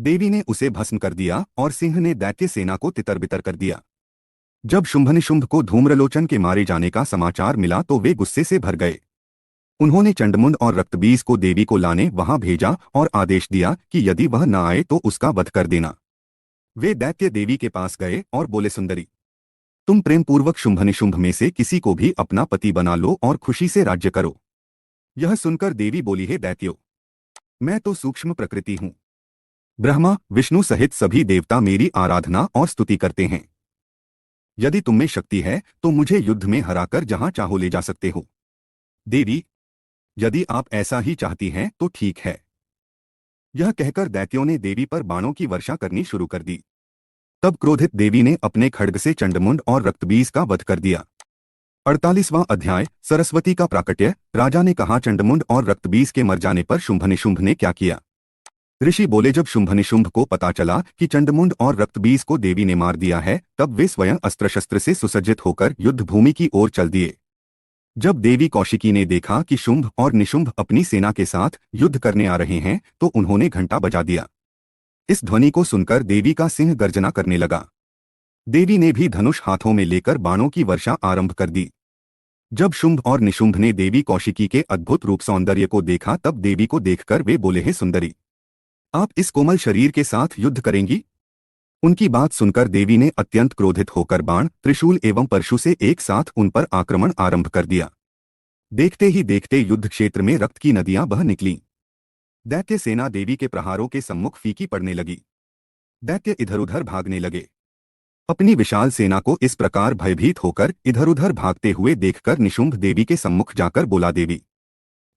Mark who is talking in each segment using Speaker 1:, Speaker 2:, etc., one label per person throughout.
Speaker 1: देवी ने उसे भस्म कर दिया और सिंह ने दैत्य सेना को तितर-बितर कर दिया। जब शुंभ को धूम्रलोचन के मारे जाने का समाचार मिला तो वे गुस्से से भर गए। उन्होंने चंडमुंड और रक्तबीज को देवी को लाने वहां भेजा और आदेश दिया कि यदि वह न आए तो उसका वध कर देना। वे दैत्य देवी के पास गए और बोले, सुंदरी, तुम प्रेमपूर्वक शुंभ में से किसी को भी अपना पति बना लो और खुशी से राज्य करो। यह सुनकर देवी बोली, है दैत्यो, मैं तो सूक्ष्म प्रकृति हूँ। ब्रह्मा विष्णु सहित सभी देवता मेरी आराधना और स्तुति करते हैं। यदि तुम में शक्ति है तो मुझे युद्ध में हराकर जहां चाहो ले जा सकते हो। देवी, यदि आप ऐसा ही चाहती हैं तो ठीक है। यह कहकर दैत्यों ने देवी पर बाणों की वर्षा करनी शुरू कर दी। तब क्रोधित देवी ने अपने खड्ग से चंडमुंड और रक्तबीज का वध कर दिया। 48वां अध्याय, सरस्वती का प्राकट्य। राजा ने कहा, चंडमुंड और रक्तबीज के मर जाने पर शुंभ ने क्या किया? ऋषि बोले, जब शुंभ को पता चला कि चंडमुंड और रक्तबीज को देवी ने मार दिया है तब वे स्वयं अस्त्र शस्त्र से सुसज्जित होकर युद्ध भूमि की ओर चल दिए। जब देवी कौशिकी ने देखा कि शुंभ और निशुंभ अपनी सेना के साथ युद्ध करने आ रहे हैं तो उन्होंने घंटा बजा दिया। इस ध्वनि को सुनकर देवी का सिंह गर्जना करने लगा। देवी ने भी धनुष हाथों में लेकर बाणों की वर्षा आरंभ कर दी। जब शुंभ और निशुंभ ने देवी कौशिकी के अद्भुत रूप सौंदर्य को देखा तब देवी को देखकर वे बोले, हे सुंदरी, आप इस कोमल शरीर के साथ युद्ध करेंगी? उनकी बात सुनकर देवी ने अत्यंत क्रोधित होकर बाण, त्रिशूल एवं परशु से एक साथ उन पर आक्रमण आरंभ कर दिया। देखते ही देखते युद्ध क्षेत्र में रक्त की नदियां बह निकलीं। दैत्य सेना देवी के प्रहारों के सम्मुख फीकी पड़ने लगी। दैत्य इधर उधर भागने लगे। अपनी विशाल सेना को इस प्रकार भयभीत होकर इधर उधर भागते हुए देखकर निशुंभ देवी के सम्मुख जाकर बोला, देवी,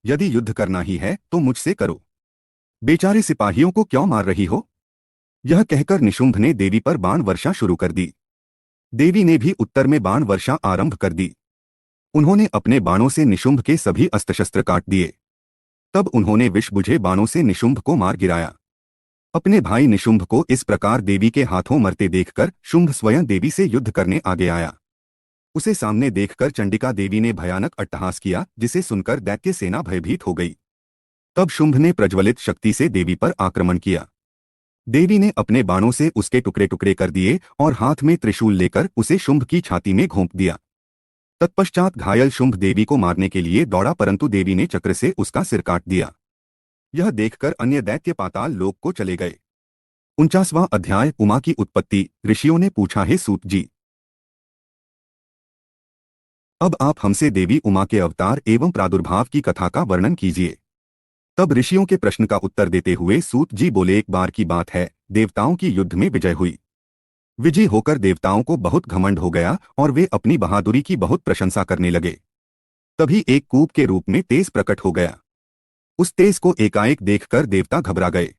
Speaker 1: यदि युद्ध करना ही है तो मुझसे करो। बेचारे सिपाहियों को क्यों मार रही हो? यह कहकर निशुंभ ने देवी पर बाण वर्षा शुरू कर दी। देवी ने भी उत्तर में बाण वर्षा आरंभ कर दी। उन्होंने अपने बाणों से निशुंभ के सभी अस्त्र शस्त्र काट दिए। तब उन्होंने विष बुझे बाणों से निशुंभ को मार गिराया। अपने भाई निशुंभ को इस प्रकार देवी के हाथों मरते देखकर शुंभ स्वयं देवी से युद्ध करने आगे आया। उसे सामने देखकर चंडिका देवी ने भयानक अट्टहास किया, जिसे सुनकर दैत्य सेना भयभीत हो गई। तब शुंभ ने प्रज्वलित शक्ति से देवी पर आक्रमण किया। देवी ने अपने बाणों से उसके टुकड़े टुकड़े कर दिए और हाथ में त्रिशूल लेकर उसे शुंभ की छाती में घोंप दिया। तत्पश्चात घायल शुंभ देवी को मारने के लिए दौड़ा, परंतु देवी ने चक्र से उसका सिर काट दिया। यह देखकर अन्य दैत्य पाताल लोक को चले गए। 49वां अध्याय, उमा की उत्पत्ति। ऋषियों ने पूछा, हे सूत जी, अब आप हमसे देवी उमा के अवतार एवं प्रादुर्भाव की कथा का वर्णन कीजिए। तब ऋषियों के प्रश्न का उत्तर देते हुए सूत जी बोले, एक बार की बात है, देवताओं की युद्ध में विजय हुई। विजयी होकर देवताओं को बहुत घमंड हो गया और वे अपनी बहादुरी की बहुत प्रशंसा करने लगे। तभी एक कूप के रूप में तेज प्रकट हो गया। उस तेज को एकाएक देखकर देवता घबरा गए।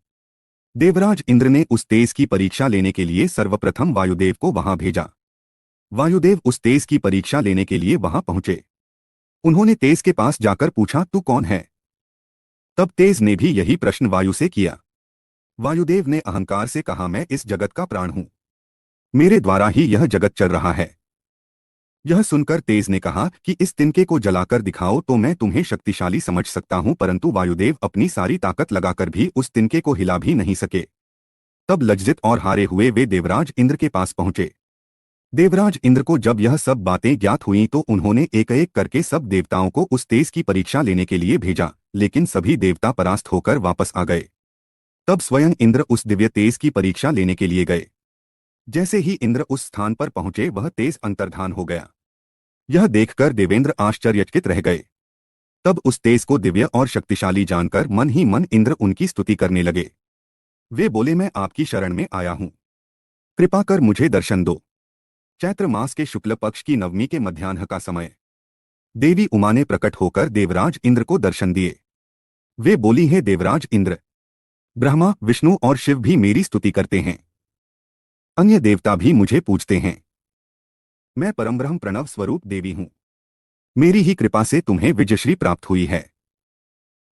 Speaker 1: देवराज इंद्र ने उस तेज की परीक्षा लेने के लिए सर्वप्रथम वायुदेव को वहां भेजा। वायुदेव उस तेज की परीक्षा लेने के लिए वहां पहुंचे। उन्होंने तेज के पास जाकर पूछा, तू कौन है? तब तेज ने भी यही प्रश्न वायु से किया। वायुदेव ने अहंकार से कहा, मैं इस जगत का प्राण हूं, मेरे द्वारा ही यह जगत चल रहा है। यह सुनकर तेज ने कहा कि इस तिनके को जलाकर दिखाओ तो मैं तुम्हें शक्तिशाली समझ सकता हूं, परंतु वायुदेव अपनी सारी ताकत लगाकर भी उस तिनके को हिला भी नहीं सके। तब लज्जित और हारे हुए वे देवराज इंद्र के पास पहुंचे। देवराज इंद्र को जब यह सब बातें ज्ञात हुईं तो उन्होंने एक एक करके सब देवताओं को उस तेज की परीक्षा लेने के लिए भेजा, लेकिन सभी देवता परास्त होकर वापस आ गए। तब स्वयं इंद्र उस दिव्य तेज की परीक्षा लेने के लिए गए। जैसे ही इंद्र उस स्थान पर पहुंचे वह तेज अंतर्धान हो गया। यह देखकर देवेंद्र आश्चर्यचकित रह गए। तब उस तेज को दिव्य और शक्तिशाली जानकर मन ही मन इंद्र उनकी स्तुति करने लगे। वे बोले, मैं आपकी शरण में आया हूं, कृपा कर मुझे दर्शन दो। चैत्र मास के शुक्ल पक्ष की नवमी के मध्याह्न का समय देवी उमा ने प्रकट होकर देवराज इंद्र को दर्शन दिए। वे बोली, है देवराज इंद्र, ब्रह्मा विष्णु और शिव भी मेरी स्तुति करते हैं, अन्य देवता भी मुझे पूजते हैं। मैं परमब्रह्म प्रणव स्वरूप देवी हूं, मेरी ही कृपा से तुम्हें विजयश्री प्राप्त हुई है,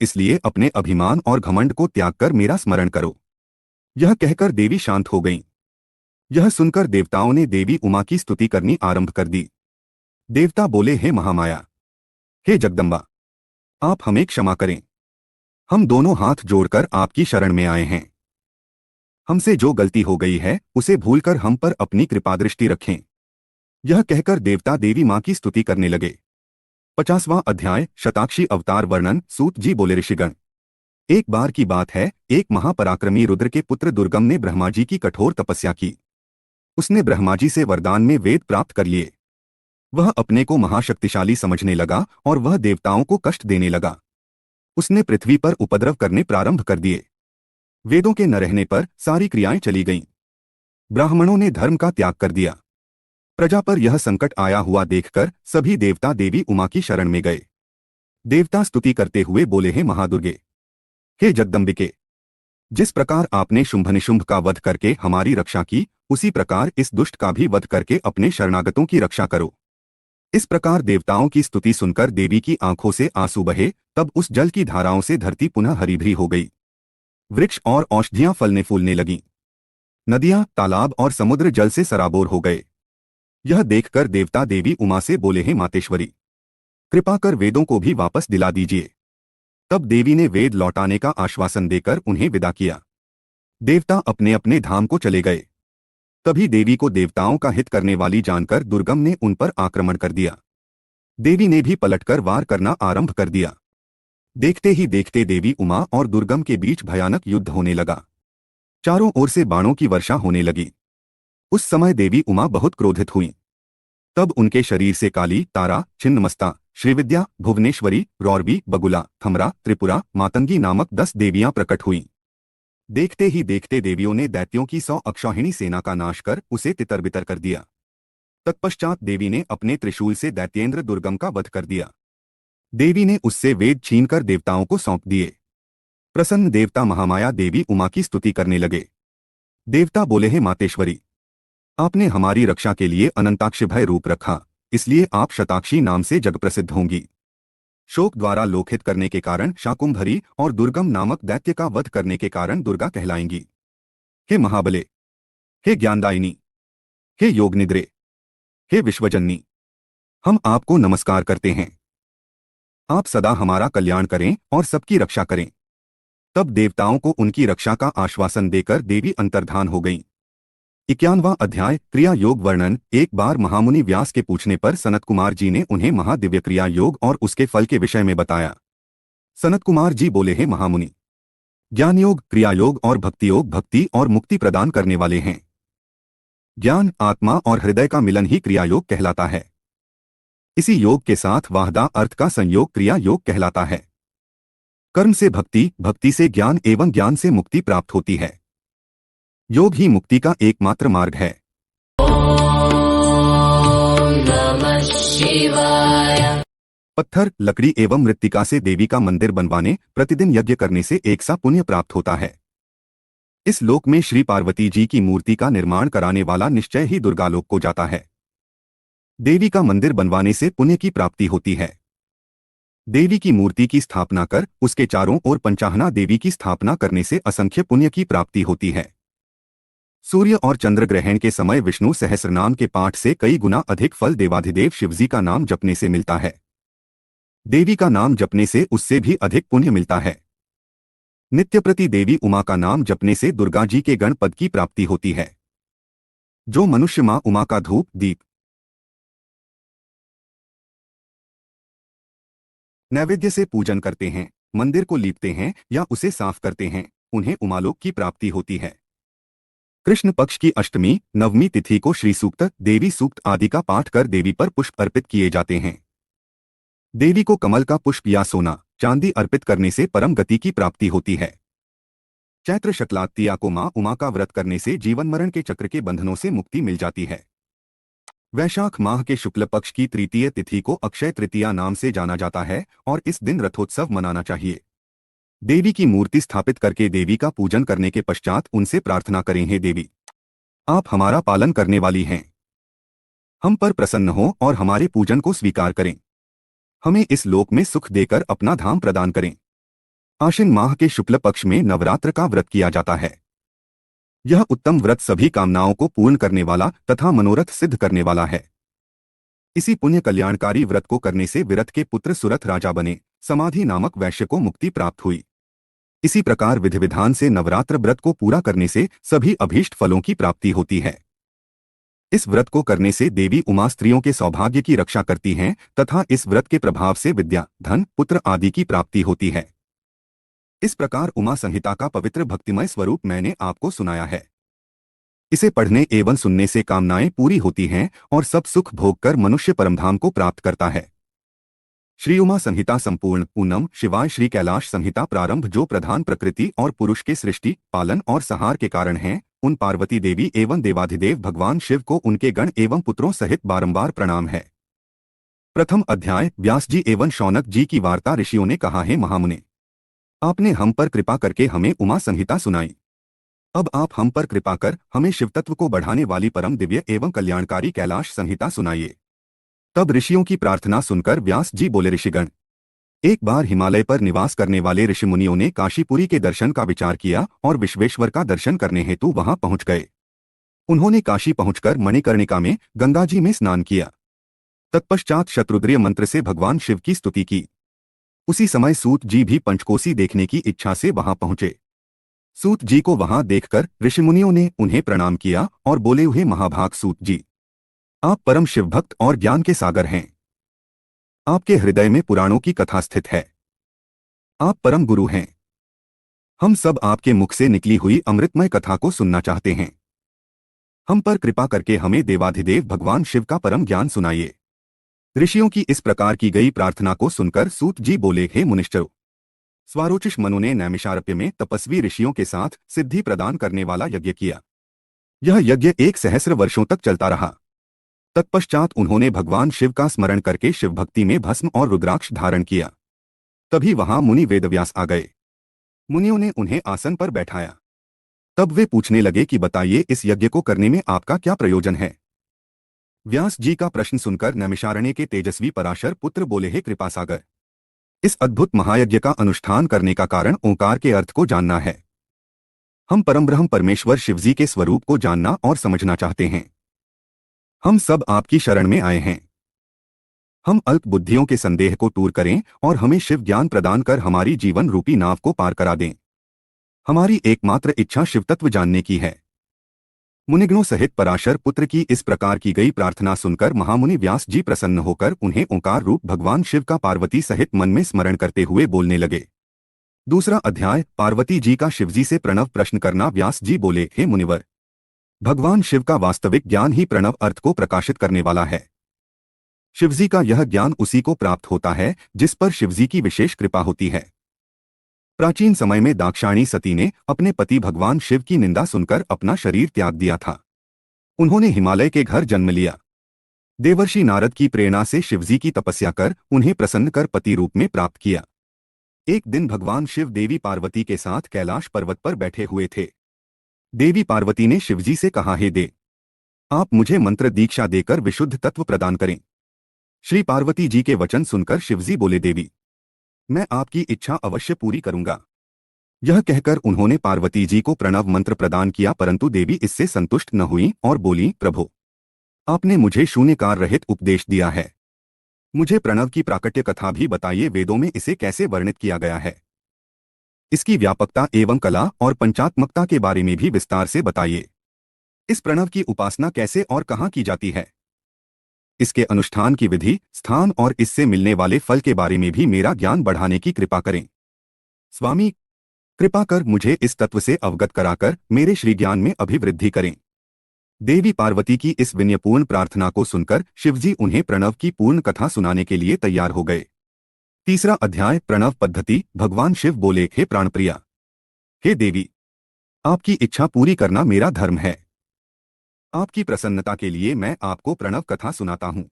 Speaker 1: इसलिए अपने अभिमान और घमंड को त्याग कर मेरा स्मरण करो। यह कहकर देवी शांत हो गईं। यह सुनकर देवताओं ने देवी उमा की स्तुति करनी आरंभ कर दी। देवता बोले, हे महामाया, हे जगदम्बा, आप हमें क्षमा करें, हम दोनों हाथ जोड़कर आपकी शरण में आए हैं। हमसे जो गलती हो गई है उसे भूलकर हम पर अपनी कृपादृष्टि रखें। यह कहकर देवता देवी माँ की स्तुति करने लगे। 50वां अध्याय शताक्षी अवतार वर्णन। सूत जी बोले, ऋषिगण, एक बार की बात है, एक महापराक्रमी रुद्र के पुत्र दुर्गम ने ब्रह्मा जी की कठोर तपस्या की। उसने ब्रह्मा जी से वरदान में वेद प्राप्त कर लिए। वह अपने को महाशक्तिशाली समझने लगा और वह देवताओं को कष्ट देने लगा। उसने पृथ्वी पर उपद्रव करने प्रारंभ कर दिए। वेदों के न रहने पर सारी क्रियाएं चली गईं। ब्राह्मणों ने धर्म का त्याग कर दिया। प्रजा पर यह संकट आया हुआ देखकर सभी देवता देवी उमा की शरण में गए। देवता स्तुति करते हुए बोले, हे महादुर्गे, हे जगदम्बिके, जिस प्रकार आपने शुंभनिशुंभ का वध करके हमारी रक्षा की, उसी प्रकार इस दुष्ट का भी वध करके अपने शरणागतों की रक्षा करो। इस प्रकार देवताओं की स्तुति सुनकर देवी की आंखों से आंसू बहे। तब उस जल की धाराओं से धरती पुनः हरी भरी हो गई। वृक्ष और औषधियां फलने फूलने लगीं। नदियां, तालाब और समुद्र जल से सराबोर हो गए। यह देखकर देवता देवी उमा से बोले, हे मातेश्वरी, कृपा कर वेदों को भी वापस दिला दीजिए। तब देवी ने वेद लौटाने का आश्वासन देकर उन्हें विदा किया। देवता अपने अपने धाम को चले गए। तभी देवी को देवताओं का हित करने वाली जानकर दुर्गम ने उन पर आक्रमण कर दिया। देवी ने भी पलटकर वार करना आरंभ कर दिया। देखते ही देखते देवी उमा और दुर्गम के बीच भयानक युद्ध होने लगा। चारों ओर से बाणों की वर्षा होने लगी। उस समय देवी उमा बहुत क्रोधित हुईं। तब उनके शरीर से काली, तारा, छिन्नमस्ता, श्रीविद्या, भुवनेश्वरी, रौरवी, बगुला, थमरा, त्रिपुरा, मातंगी नामक 10 देवियां प्रकट हुईं। देखते ही देखते देवियों ने दैत्यों की 100 अक्षौहिणी सेना का नाश कर उसे तितरबितर कर दिया। तत्पश्चात देवी ने अपने त्रिशूल से दैत्येंद्र दुर्गम का वध कर दिया। देवी ने उससे वेद छीनकर देवताओं को सौंप दिए। प्रसन्न देवता महामाया देवी उमा की स्तुति करने लगे। देवता बोले, हे मातेश्वरी, आपने हमारी रक्षा के लिए अनंताक्ष भय रूप रखा, इसलिए आप शताक्षी नाम से जग प्रसिद्ध होंगी। शोक द्वारा लोकित करने के कारण शाकुंभरी और दुर्गम नामक दैत्य का वध करने के कारण दुर्गा कहलाएंगी। हे महाबले, हे ज्ञानदायिनी, हे योगनिद्रे, हे विश्वजननी, हम आपको नमस्कार करते हैं। आप सदा हमारा कल्याण करें और सबकी रक्षा करें। तब देवताओं को उनकी रक्षा का आश्वासन देकर देवी अंतर्धान हो गईं। 51वां अध्याय क्रिया योग वर्णन। एक बार महामुनि व्यास के पूछने पर सनत कुमार जी ने उन्हें महादिव्य क्रिया योग और उसके फल के विषय में बताया। सनत कुमार जी बोले, हे महामुनि, ज्ञान योग, क्रिया योग और भक्ति योग भक्ति और मुक्ति प्रदान करने वाले हैं। ज्ञान, आत्मा और हृदय का मिलन ही क्रिया योग कहलाता है। इसी योग के साथ वाहदा अर्थ का संयोग क्रिया योग कहलाता है। कर्म से भक्ति, भक्ति से ज्ञान एवं ज्ञान से मुक्ति प्राप्त होती है। योग ही मुक्ति का एकमात्र मार्ग है। नमः शिवाय। पत्थर, लकड़ी एवं मृत्तिका से देवी का मंदिर बनवाने, प्रतिदिन यज्ञ करने से एक सा पुण्य प्राप्त होता है। इस लोक में श्री पार्वती जी की मूर्ति का निर्माण कराने वाला निश्चय ही दुर्गालोक को जाता है। देवी का मंदिर बनवाने से पुण्य की प्राप्ति होती है। देवी की मूर्ति की स्थापना कर उसके चारों ओर पंचाहना देवी की स्थापना करने से असंख्य पुण्य की प्राप्ति होती है। सूर्य और चंद्र ग्रहण के समय विष्णु सहस्रनाम के पाठ से कई गुना अधिक फल देवाधिदेव शिवजी का नाम जपने से मिलता है। देवी का नाम जपने से उससे भी अधिक पुण्य मिलता है। नित्य प्रति देवी उमा का नाम जपने से दुर्गा जी के गण पद की प्राप्ति होती है। जो मनुष्य मां उमा का धूप, दीप, नैवेद्य से पूजन करते हैं, मंदिर को लीपते हैं या उसे साफ करते हैं, उन्हें उमालोक की प्राप्ति होती है। कृष्ण पक्ष की अष्टमी, नवमी तिथि को श्री सूक्त, देवी सूक्त आदि का पाठ कर देवी पर पुष्प अर्पित किए जाते हैं। देवी को कमल का पुष्प या सोना, चांदी अर्पित करने से परम गति की प्राप्ति होती है। चैत्र शुक्लात्तिया को मां उमा का व्रत करने से जीवन मरण के चक्र के बंधनों से मुक्ति मिल जाती है। वैशाख माह के शुक्ल पक्ष की तृतीय तिथि को अक्षय तृतीया नाम से जाना जाता है और इस दिन रथोत्सव मनाना चाहिए। देवी की मूर्ति स्थापित करके देवी का पूजन करने के पश्चात उनसे प्रार्थना करें, हे देवी, आप हमारा पालन करने वाली हैं। हम पर प्रसन्न हो और हमारे पूजन को स्वीकार करें। हमें इस लोक में सुख देकर अपना धाम प्रदान करें। आश्विन माह के शुक्ल पक्ष में नवरात्र का व्रत किया जाता है। यह उत्तम व्रत सभी कामनाओं को पूर्ण करने वाला तथा मनोरथ सिद्ध करने वाला है। इसी पुण्य कल्याणकारी व्रत को करने से विरथ के पुत्र सुरथ राजा बने। समाधि नामक वैश्य को मुक्ति प्राप्त हुई। इसी प्रकार विधि विधान से नवरात्र व्रत को पूरा करने से सभी अभीष्ट फलों की प्राप्ति होती है। इस व्रत को करने से देवी उमा स्त्रियों के सौभाग्य की रक्षा करती हैं तथा इस व्रत के प्रभाव से विद्या, धन, पुत्र आदि की प्राप्ति होती है। इस प्रकार उमा संहिता का पवित्र भक्तिमय स्वरूप मैंने आपको सुनाया है। इसे पढ़ने एवं सुनने से कामनाएं पूरी होती हैं और सब सुख भोग कर मनुष्य परमधाम को प्राप्त करता है। श्री उमा संहिता संपूर्ण पूनम शिवाय श्री कैलाश संहिता प्रारंभ जो प्रधान प्रकृति और पुरुष के सृष्टि, पालन और संहार के कारण हैं, उन पार्वती देवी एवं देवाधिदेव भगवान शिव को उनके गण एवं पुत्रों सहित बारंबार प्रणाम है। प्रथम अध्याय व्यास जी एवं शौनक जी की वार्ता। ऋषियों ने कहा, है महामुने, आपने हम पर कृपा करके हमें उमा संहिता सुनाई। अब आप हम पर कृपा कर हमें शिवतत्व को बढ़ाने वाली परम दिव्य एवं कल्याणकारी कैलाश संहिता सुनाइए। तब ऋषियों की प्रार्थना सुनकर व्यास जी बोले, ऋषिगण, एक बार हिमालय पर निवास करने वाले ऋषि मुनियों ने काशीपुरी के दर्शन का विचार किया और विश्वेश्वर का दर्शन करने हेतु वहां पहुंच गए। उन्होंने काशी पहुंचकर मणिकर्णिका में गंगा जी में स्नान किया। तत्पश्चात शत्रुद्रिय मंत्र से भगवान शिव की स्तुति की। उसी समय सूत जी भी पंचकोसी देखने की इच्छा से वहां पहुंचे। सूत जी को वहां देखकर ऋषिमुनियों ने उन्हें प्रणाम किया और बोले, हुए महाभाग सूत जी, आप परम शिवभक्त और ज्ञान के सागर हैं। आपके हृदय में पुराणों की कथा स्थित है। आप परम गुरु हैं। हम सब आपके मुख से निकली हुई अमृतमय कथा को सुनना चाहते हैं। हम पर कृपा करके हमें देवाधिदेव भगवान शिव का परम ज्ञान सुनाइए। ऋषियों की इस प्रकार की गई प्रार्थना को सुनकर सूत जी बोले, हे मुनिश्चरो, स्वारोचिष मनु ने नैमिषारण्य में तपस्वी ऋषियों के साथ सिद्धि प्रदान करने वाला यज्ञ किया। यह यज्ञ 1 सहस्र वर्षों तक चलता रहा। तत्पश्चात उन्होंने भगवान शिव का स्मरण करके शिव भक्ति में भस्म और रुद्राक्ष धारण किया। तभी वहां मुनि वेदव्यास आ गए। मुनियों ने उन्हें आसन पर बैठाया। तब वे पूछने लगे कि बताइए, इस यज्ञ को करने में आपका क्या प्रयोजन है। व्यास जी का प्रश्न सुनकर नैमिषारण्य के तेजस्वी पराशर पुत्र बोले, हे कृपासागर, इस अद्भुत महायज्ञ का अनुष्ठान करने का कारण ओंकार के अर्थ को जानना है। हम परमब्रह्म परमेश्वर शिवजी के स्वरूप को जानना और समझना चाहते हैं। हम सब आपकी शरण में आए हैं। हम अल्प बुद्धियों के संदेह को दूर करें और हमें शिव ज्ञान प्रदान कर हमारी जीवन रूपी नाव को पार करा दें। हमारी एकमात्र इच्छा शिवतत्व जानने की है। मुनिगणों सहित पराशर पुत्र की इस प्रकार की गई प्रार्थना सुनकर महामुनि व्यास जी प्रसन्न होकर उन्हें ओंकार रूप भगवान शिव का पार्वती सहित मन में स्मरण करते हुए बोलने लगे। दूसरा अध्याय पार्वती जी का शिवजी से प्रणव प्रश्न करना। व्यास जी बोले, हे मुनिवर, भगवान शिव का वास्तविक ज्ञान ही प्रणव अर्थ को प्रकाशित करने वाला है। शिवजी का यह ज्ञान उसी को प्राप्त होता है जिस पर शिवजी की विशेष कृपा होती है। प्राचीन समय में दाक्षायणी सती ने अपने पति भगवान शिव की निंदा सुनकर अपना शरीर त्याग दिया था। उन्होंने हिमालय के घर जन्म लिया। देवर्षि नारद की प्रेरणा से शिवजी की तपस्या कर उन्हें प्रसन्न कर पति रूप में प्राप्त किया। एक दिन भगवान शिव देवी पार्वती के साथ कैलाश पर्वत पर बैठे हुए थे। देवी पार्वती ने शिवजी से कहा, हे देव, आप मुझे मंत्र दीक्षा देकर विशुद्ध तत्व प्रदान करें। श्री पार्वती जी के वचन सुनकर शिवजी बोले, देवी, मैं आपकी इच्छा अवश्य पूरी करूंगा। यह कहकर उन्होंने पार्वती जी को प्रणव मंत्र प्रदान किया, परंतु देवी इससे संतुष्ट न हुई और बोली, प्रभु, आपने मुझे शून्यकार रहित उपदेश दिया है। मुझे प्रणव की प्राकट्य कथा भी बताइए। वेदों में इसे कैसे वर्णित किया गया है, इसकी व्यापकता एवं कला और पंचात्मकता के बारे में भी विस्तार से बताइए। इस प्रणव की उपासना कैसे और कहाँ की जाती है, इसके अनुष्ठान की विधि, स्थान और इससे मिलने वाले फल के बारे में भी मेरा ज्ञान बढ़ाने की कृपा करें। स्वामी, कृपा कर मुझे इस तत्व से अवगत कराकर मेरे श्री ज्ञान में अभिवृद्धि करें। देवी पार्वती की इस विनयपूर्ण प्रार्थना को सुनकर शिवजी उन्हें प्रणव की पूर्ण कथा सुनाने के लिए तैयार हो गए। तीसरा अध्याय प्रणव पद्धति। भगवान शिव बोले, हे प्राणप्रिया, हे देवी, आपकी इच्छा पूरी करना मेरा धर्म है। आपकी प्रसन्नता के लिए मैं आपको प्रणव कथा सुनाता हूं।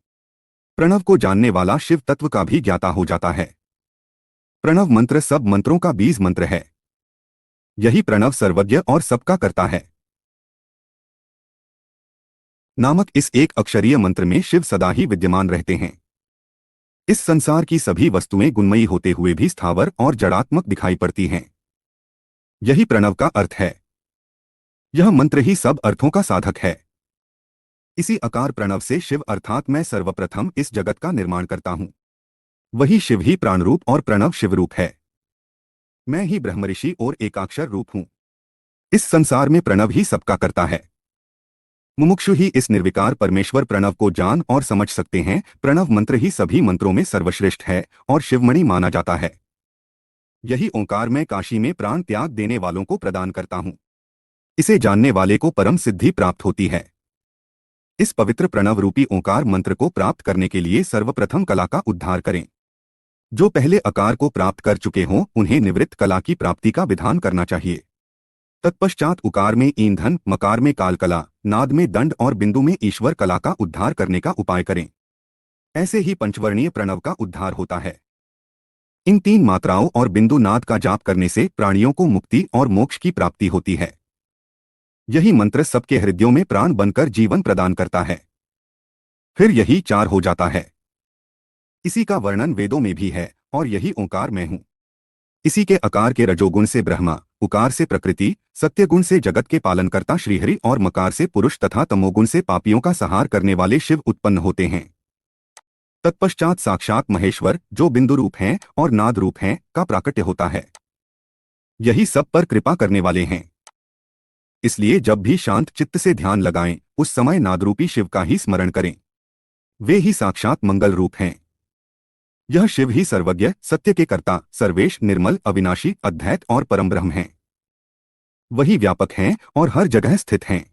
Speaker 1: प्रणव को जानने वाला शिव तत्व का भी ज्ञाता हो जाता है। प्रणव मंत्र सब मंत्रों का बीज मंत्र है। यही प्रणव सर्वज्ञ और सबका करता है नामक इस एक अक्षरीय मंत्र में शिव सदा ही विद्यमान रहते हैं। इस संसार की सभी वस्तुएं गुणमयी होते हुए भी स्थावर और जड़ात्मक दिखाई पड़ती हैं। यही प्रणव का अर्थ है। यह मंत्र ही सब अर्थों का साधक है। इसी आकार प्रणव से शिव अर्थात मैं सर्वप्रथम इस जगत का निर्माण करता हूं। वही शिव ही प्राणरूप और प्रणव शिवरूप है। मैं ही ब्रह्मऋषि और एकाक्षर रूप हूं। इस संसार में प्रणव ही सबका करता है। मुमुक्षु ही इस निर्विकार परमेश्वर प्रणव को जान और समझ सकते हैं। प्रणव मंत्र ही सभी मंत्रों में सर्वश्रेष्ठ है और शिवमणि माना जाता है। यही ओंकार मैं काशी में प्राण त्याग देने वालों को प्रदान करता हूं। इसे जानने वाले को परम सिद्धि प्राप्त होती है। इस पवित्र प्रणव रूपी ओंकार मंत्र को प्राप्त करने के लिए सर्वप्रथम कला का उद्धार करें। जो पहले अकार को प्राप्त कर चुके हों उन्हें निवृत्त कला की प्राप्ति का विधान करना चाहिए। तत्पश्चात उकार में ईंधन, मकार में काल कला, नाद में दंड और बिंदु में ईश्वर कला का उद्धार करने का उपाय करें। ऐसे ही पंचवर्णीय प्रणव का उद्धार होता है। इन 3 मात्राओं और बिंदु नाद का जाप करने से प्राणियों को मुक्ति और मोक्ष की प्राप्ति होती है। यही मंत्र सबके हृदयों में प्राण बनकर जीवन प्रदान करता है। फिर यही 4 हो जाता है। इसी का वर्णन वेदों में भी है और यही ओंकार मैं हूं। इसी के अकार के रजोगुण से ब्रह्मा, उकार से प्रकृति, सत्यगुण से जगत के पालनकर्ता श्रीहरि और मकार से पुरुष तथा तमोगुण से पापियों का संहार करने वाले शिव उत्पन्न होते हैं। तत्पश्चात साक्षात महेश्वर जो बिंदु रूप हैं और नाद रूप हैं का प्राकट्य होता है। यही सब पर कृपा करने वाले हैं। इसलिए जब भी शांत चित्त से ध्यान लगाएं उस समय नादरूपी शिव का ही स्मरण करें। वे ही साक्षात मंगल रूप हैं। यह शिव ही सर्वज्ञ, सत्य के कर्ता, सर्वेश, निर्मल, अविनाशी, अद्वैत और परमब्रह्म हैं। वही व्यापक हैं और हर जगह स्थित हैं।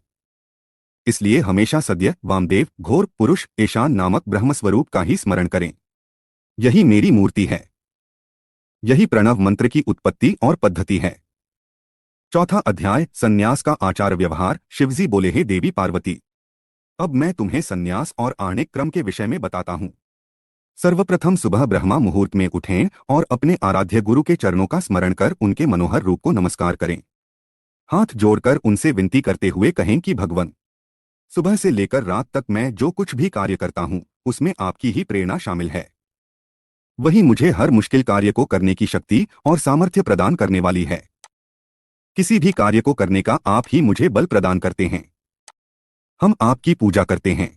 Speaker 1: इसलिए हमेशा सद्य, वामदेव, घोर, पुरुष, ईशान नामक ब्रह्मस्वरूप का ही स्मरण करें। यही मेरी मूर्ति है। यही प्रणव मंत्र की उत्पत्ति और पद्धति है। चौथा अध्याय, संन्यास का आचार व्यवहार। शिवजी बोले, हे देवी पार्वती, अब मैं तुम्हें संन्यास और आणिक क्रम के विषय में बताता हूं। सर्वप्रथम सुबह ब्रह्मा मुहूर्त में उठें और अपने आराध्य गुरु के चरणों का स्मरण कर उनके मनोहर रूप को नमस्कार करें। हाथ जोड़कर उनसे विनती करते हुए कहें कि भगवन, सुबह से लेकर रात तक मैं जो कुछ भी कार्य करता हूं उसमें आपकी ही प्रेरणा शामिल है। वही मुझे हर मुश्किल कार्य को करने की शक्ति और सामर्थ्य प्रदान करने वाली है। किसी भी कार्य को करने का आप ही मुझे बल प्रदान करते हैं। हम आपकी पूजा करते हैं।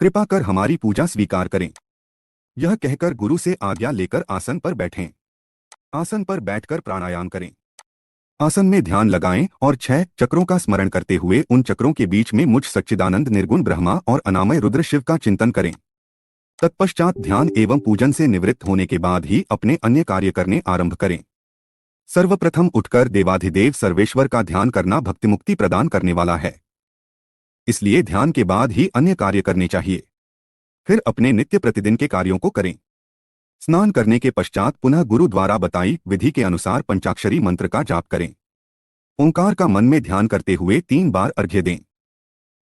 Speaker 1: कृपा कर हमारी पूजा स्वीकार करें। यह कहकर गुरु से आज्ञा लेकर आसन पर बैठें। आसन पर बैठकर प्राणायाम करें। आसन में ध्यान लगाएं और 6 चक्रों का स्मरण करते हुए उन चक्रों के बीच में मुझ सच्चिदानंद निर्गुण ब्रह्मा और अनामय रुद्र शिव का चिंतन करें। तत्पश्चात ध्यान एवं पूजन से निवृत्त होने के बाद ही अपने अन्य कार्य करने आरंभ करें। सर्वप्रथम उठकर देवाधिदेव सर्वेश्वर का ध्यान करना भक्तिमुक्ति प्रदान करने वाला है। इसलिए ध्यान के बाद ही अन्य कार्य करने चाहिए। फिर अपने नित्य प्रतिदिन के कार्यों को करें। स्नान करने के पश्चात पुनः गुरु द्वारा बताई विधि के अनुसार पंचाक्षरी मंत्र का जाप करें। ओंकार का मन में ध्यान करते हुए 3 बार अर्घ्य दें।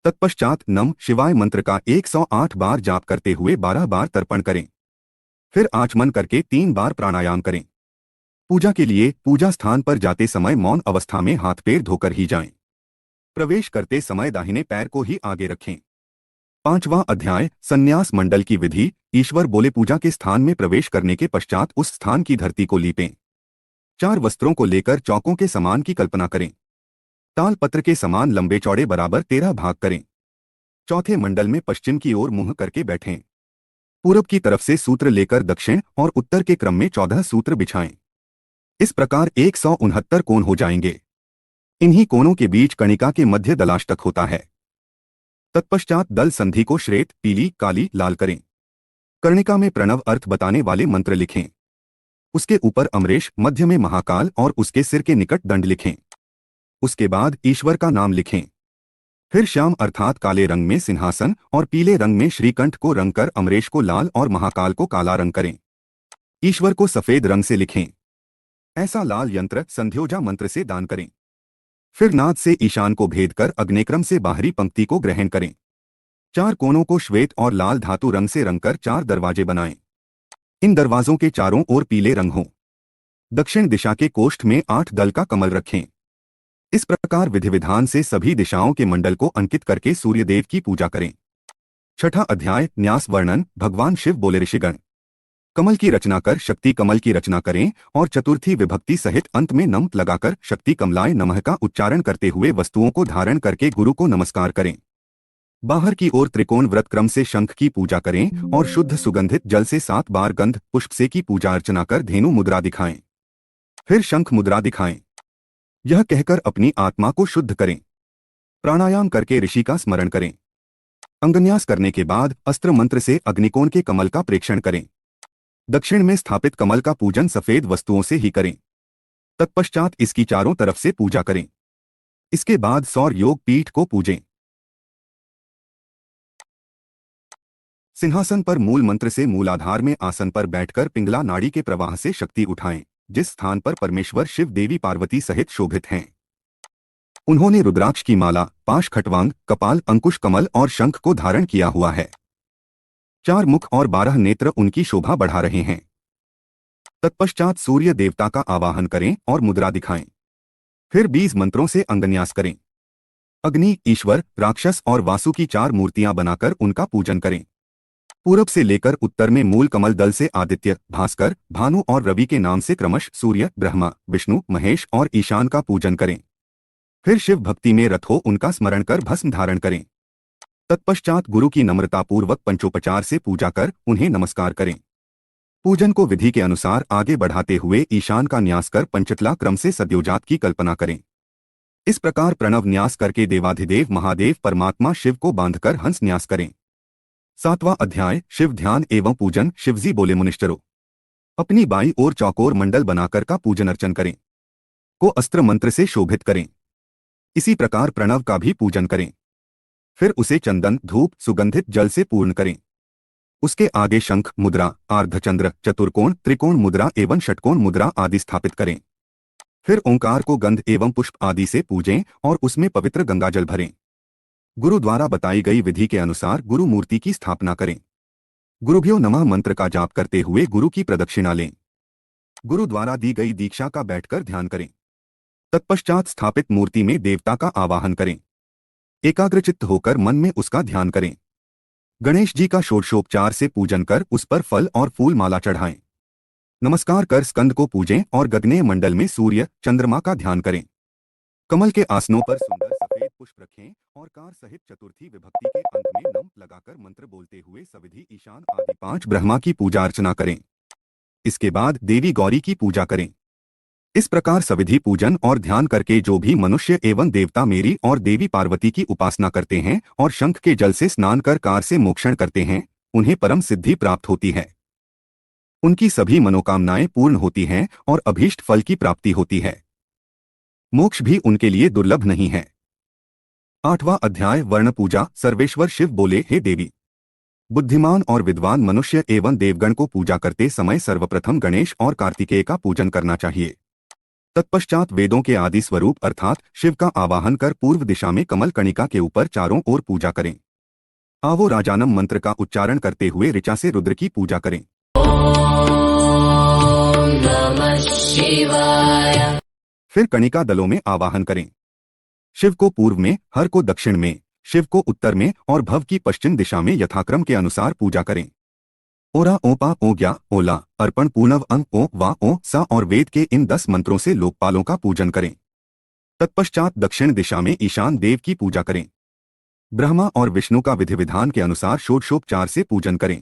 Speaker 1: तत्पश्चात नम शिवाय मंत्र का 108 बार जाप करते हुए 12 बार तर्पण करें। फिर आचमन करके 3 बार प्राणायाम करें। पूजा के लिए पूजा स्थान पर जाते समय मौन अवस्था में हाथ पैर धोकर ही जाएं। प्रवेश करते समय दाहिने पैर को ही आगे रखें। 5वां अध्याय, संन्यास मंडल की विधि। ईश्वर बोले, पूजा के स्थान में प्रवेश करने के पश्चात उस स्थान की धरती को लीपें। 4 वस्त्रों को लेकर चौकों के समान की कल्पना करें। ताल पत्र के समान लंबे चौड़े बराबर 13 भाग करें। चौथे मंडल में पश्चिम की ओर मुंह करके बैठें। पूरब की तरफ से सूत्र लेकर दक्षिण और उत्तर के क्रम में 14 सूत्र बिछाएं। इस प्रकार 169 कोण हो जाएंगे। इन्हीं कोणों के बीच कणिका के मध्य दलाष्टक होता है। तत्पश्चात दल संधि को श्वेत, पीली, काली, लाल करें। कर्णिका में प्रणव अर्थ बताने वाले मंत्र लिखें। उसके ऊपर अमरेश, मध्य में महाकाल और उसके सिर के निकट दंड लिखें। उसके बाद ईश्वर का नाम लिखें। फिर श्याम अर्थात काले रंग में सिंहासन और पीले रंग में श्रीकंठ को रंग कर अमरेश को लाल और महाकाल को काला रंग करें। ईश्वर को सफेद रंग से लिखें। ऐसा लाल यंत्र संध्योजा मंत्र से दान करें। फिर नाद से ईशान को भेद कर अग्नेक्रम से बाहरी पंक्ति को ग्रहण करें। 4 कोनों को श्वेत और लाल धातु रंग से रंगकर 4 दरवाजे बनाएं। इन दरवाजों के चारों ओर पीले रंग हों। दक्षिण दिशा के कोष्ठ में 8 दल का कमल रखें। इस प्रकार विधि विधान से सभी दिशाओं के मंडल को अंकित करके सूर्यदेव की पूजा करें। 6ठा अध्याय, न्यास वर्णन। भगवान शिव बोले, ऋषिगण, कमल की रचना कर शक्ति कमल की रचना करें और चतुर्थी विभक्ति सहित अंत में नम लगाकर शक्ति कमलाय नमः का उच्चारण करते हुए वस्तुओं को धारण करके गुरु को नमस्कार करें। बाहर की ओर त्रिकोण व्रत क्रम से शंख की पूजा करें और शुद्ध सुगंधित जल से 7 बार गंध पुष्प से की पूजा अर्चना कर धेनु मुद्रा दिखाएं। फिर शंख मुद्रा दिखाएं। यह कहकर अपनी आत्मा को शुद्ध करें। प्राणायाम करके ऋषि का स्मरण करें। अंगन्यास करने के बाद अस्त्र मंत्र से अग्निकोण के कमल का प्रेक्षण करें। दक्षिण में स्थापित कमल का पूजन सफेद वस्तुओं से ही करें। तत्पश्चात इसकी चारों तरफ से पूजा करें। इसके बाद सौर योग पीठ को पूजें। सिंहासन पर मूल मंत्र से मूलाधार में आसन पर बैठकर पिंगला नाड़ी के प्रवाह से शक्ति उठाएं, जिस स्थान पर परमेश्वर शिव देवी पार्वती सहित शोभित हैं। उन्होंने रुद्राक्ष की माला, पाश खटवांग, कपाल, अंकुश, कमल और शंख को धारण किया हुआ है। 4 मुख और 12 नेत्र उनकी शोभा बढ़ा रहे हैं। तत्पश्चात सूर्य देवता का आवाहन करें और मुद्रा दिखाएं। फिर 20 मंत्रों से अंगन्यास करें। अग्नि, ईश्वर, राक्षस और वासु की 4 मूर्तियां बनाकर उनका पूजन करें। पूरब से लेकर उत्तर में मूल कमल दल से आदित्य, भास्कर, भानु और रवि के नाम से क्रमश सूर्य, ब्रह्मा, विष्णु, महेश और ईशान का पूजन करें। फिर शिव भक्ति में रत हो उनका स्मरण कर भस्म धारण करें। तत्पश्चात गुरु की नम्रतापूर्वक पंचोपचार से पूजा कर उन्हें नमस्कार करें। पूजन को विधि के अनुसार आगे बढ़ाते हुए ईशान का न्यास कर पंचतला क्रम से सद्योजात की कल्पना करें। इस प्रकार प्रणव न्यास करके देवाधिदेव महादेव परमात्मा शिव को बांधकर हंस न्यास करें। 7वां अध्याय शिव ध्यान एवं पूजन। शिवजी बोले, मुनिष्ठरों, अपनी बाईं ओर चौकोर मंडल बनाकर का पूजन अर्चन करें। को अस्त्र मंत्र से शोभित करें। इसी प्रकार प्रणव का भी पूजन करें। फिर उसे चंदन, धूप, सुगंधित जल से पूर्ण करें। उसके आगे शंख मुद्रा, अर्धचंद्र, चतुर्कोण, त्रिकोण मुद्रा एवं षटकोण मुद्रा आदि स्थापित करें। फिर ओंकार को गंध एवं पुष्प आदि से पूजें और उसमें पवित्र गंगाजल भरें। गुरु द्वारा बताई गई विधि के अनुसार गुरु मूर्ति की स्थापना करें। गुरुभ्यो नमः मंत्र का जाप करते हुए गुरु की प्रदक्षिणा लें। गुरु द्वारा दी गई दीक्षा का बैठकर ध्यान करें। तत्पश्चात स्थापित मूर्ति में देवता का आवाहन करें। एकाग्रचित्त होकर मन में उसका ध्यान करें। गणेश जी का षोडशोपचार से पूजन कर उस पर फल और फूल माला चढ़ाएं। नमस्कार कर स्कंद को पूजें और गगनेय मंडल में सूर्य, चंद्रमा का ध्यान करें। कमल के आसनों पर सुंदर सफेद पुष्प रखें और कार सहित चतुर्थी विभक्ति के अंत में नम लगाकर मंत्र बोलते हुए सविधि ईशान आदि 5 ब्रह्मा की पूजा अर्चना करें। इसके बाद देवी गौरी की पूजा करें। इस प्रकार सविधि पूजन और ध्यान करके जो भी मनुष्य एवं देवता मेरी और देवी पार्वती की उपासना करते हैं और शंख के जल से स्नान कर कार से मोक्षण करते हैं, उन्हें परम सिद्धि प्राप्त होती है। उनकी सभी मनोकामनाएं पूर्ण होती हैं और अभीष्ट फल की प्राप्ति होती है। मोक्ष भी उनके लिए दुर्लभ नहीं है। 8वां अध्याय वर्ण पूजा। सर्वेश्वर शिव बोले, हे देवी, बुद्धिमान और विद्वान मनुष्य एवं देवगण को पूजा करते समय सर्वप्रथम गणेश और कार्तिकेय का पूजन करना चाहिए। तत्पश्चात वेदों के आदि स्वरूप अर्थात शिव का आवाहन कर पूर्व दिशा में कमल कणिका के ऊपर चारों ओर पूजा करें। आवो राजानम मंत्र का उच्चारण करते हुए ऋचा से रुद्र की पूजा करें।
Speaker 2: ओम नमः शिवाय।
Speaker 1: फिर कणिका दलों में आवाहन करें। शिव को पूर्व में, हर को दक्षिण में, शिव को उत्तर में और भव की पश्चिम दिशा में यथाक्रम के अनुसार पूजा करें। ओरा, ओपा, ओज्ञा, ओला, अर्पण, पूर्णव, अंग, ओ, वा, ओ, सा और वेद के इन 10 मंत्रों से लोकपालों का पूजन करें। तत्पश्चात दक्षिण दिशा में ईशान देव की पूजा करें। ब्रह्मा और विष्णु का विधि विधान के अनुसार षोडशोपचार से पूजन करें।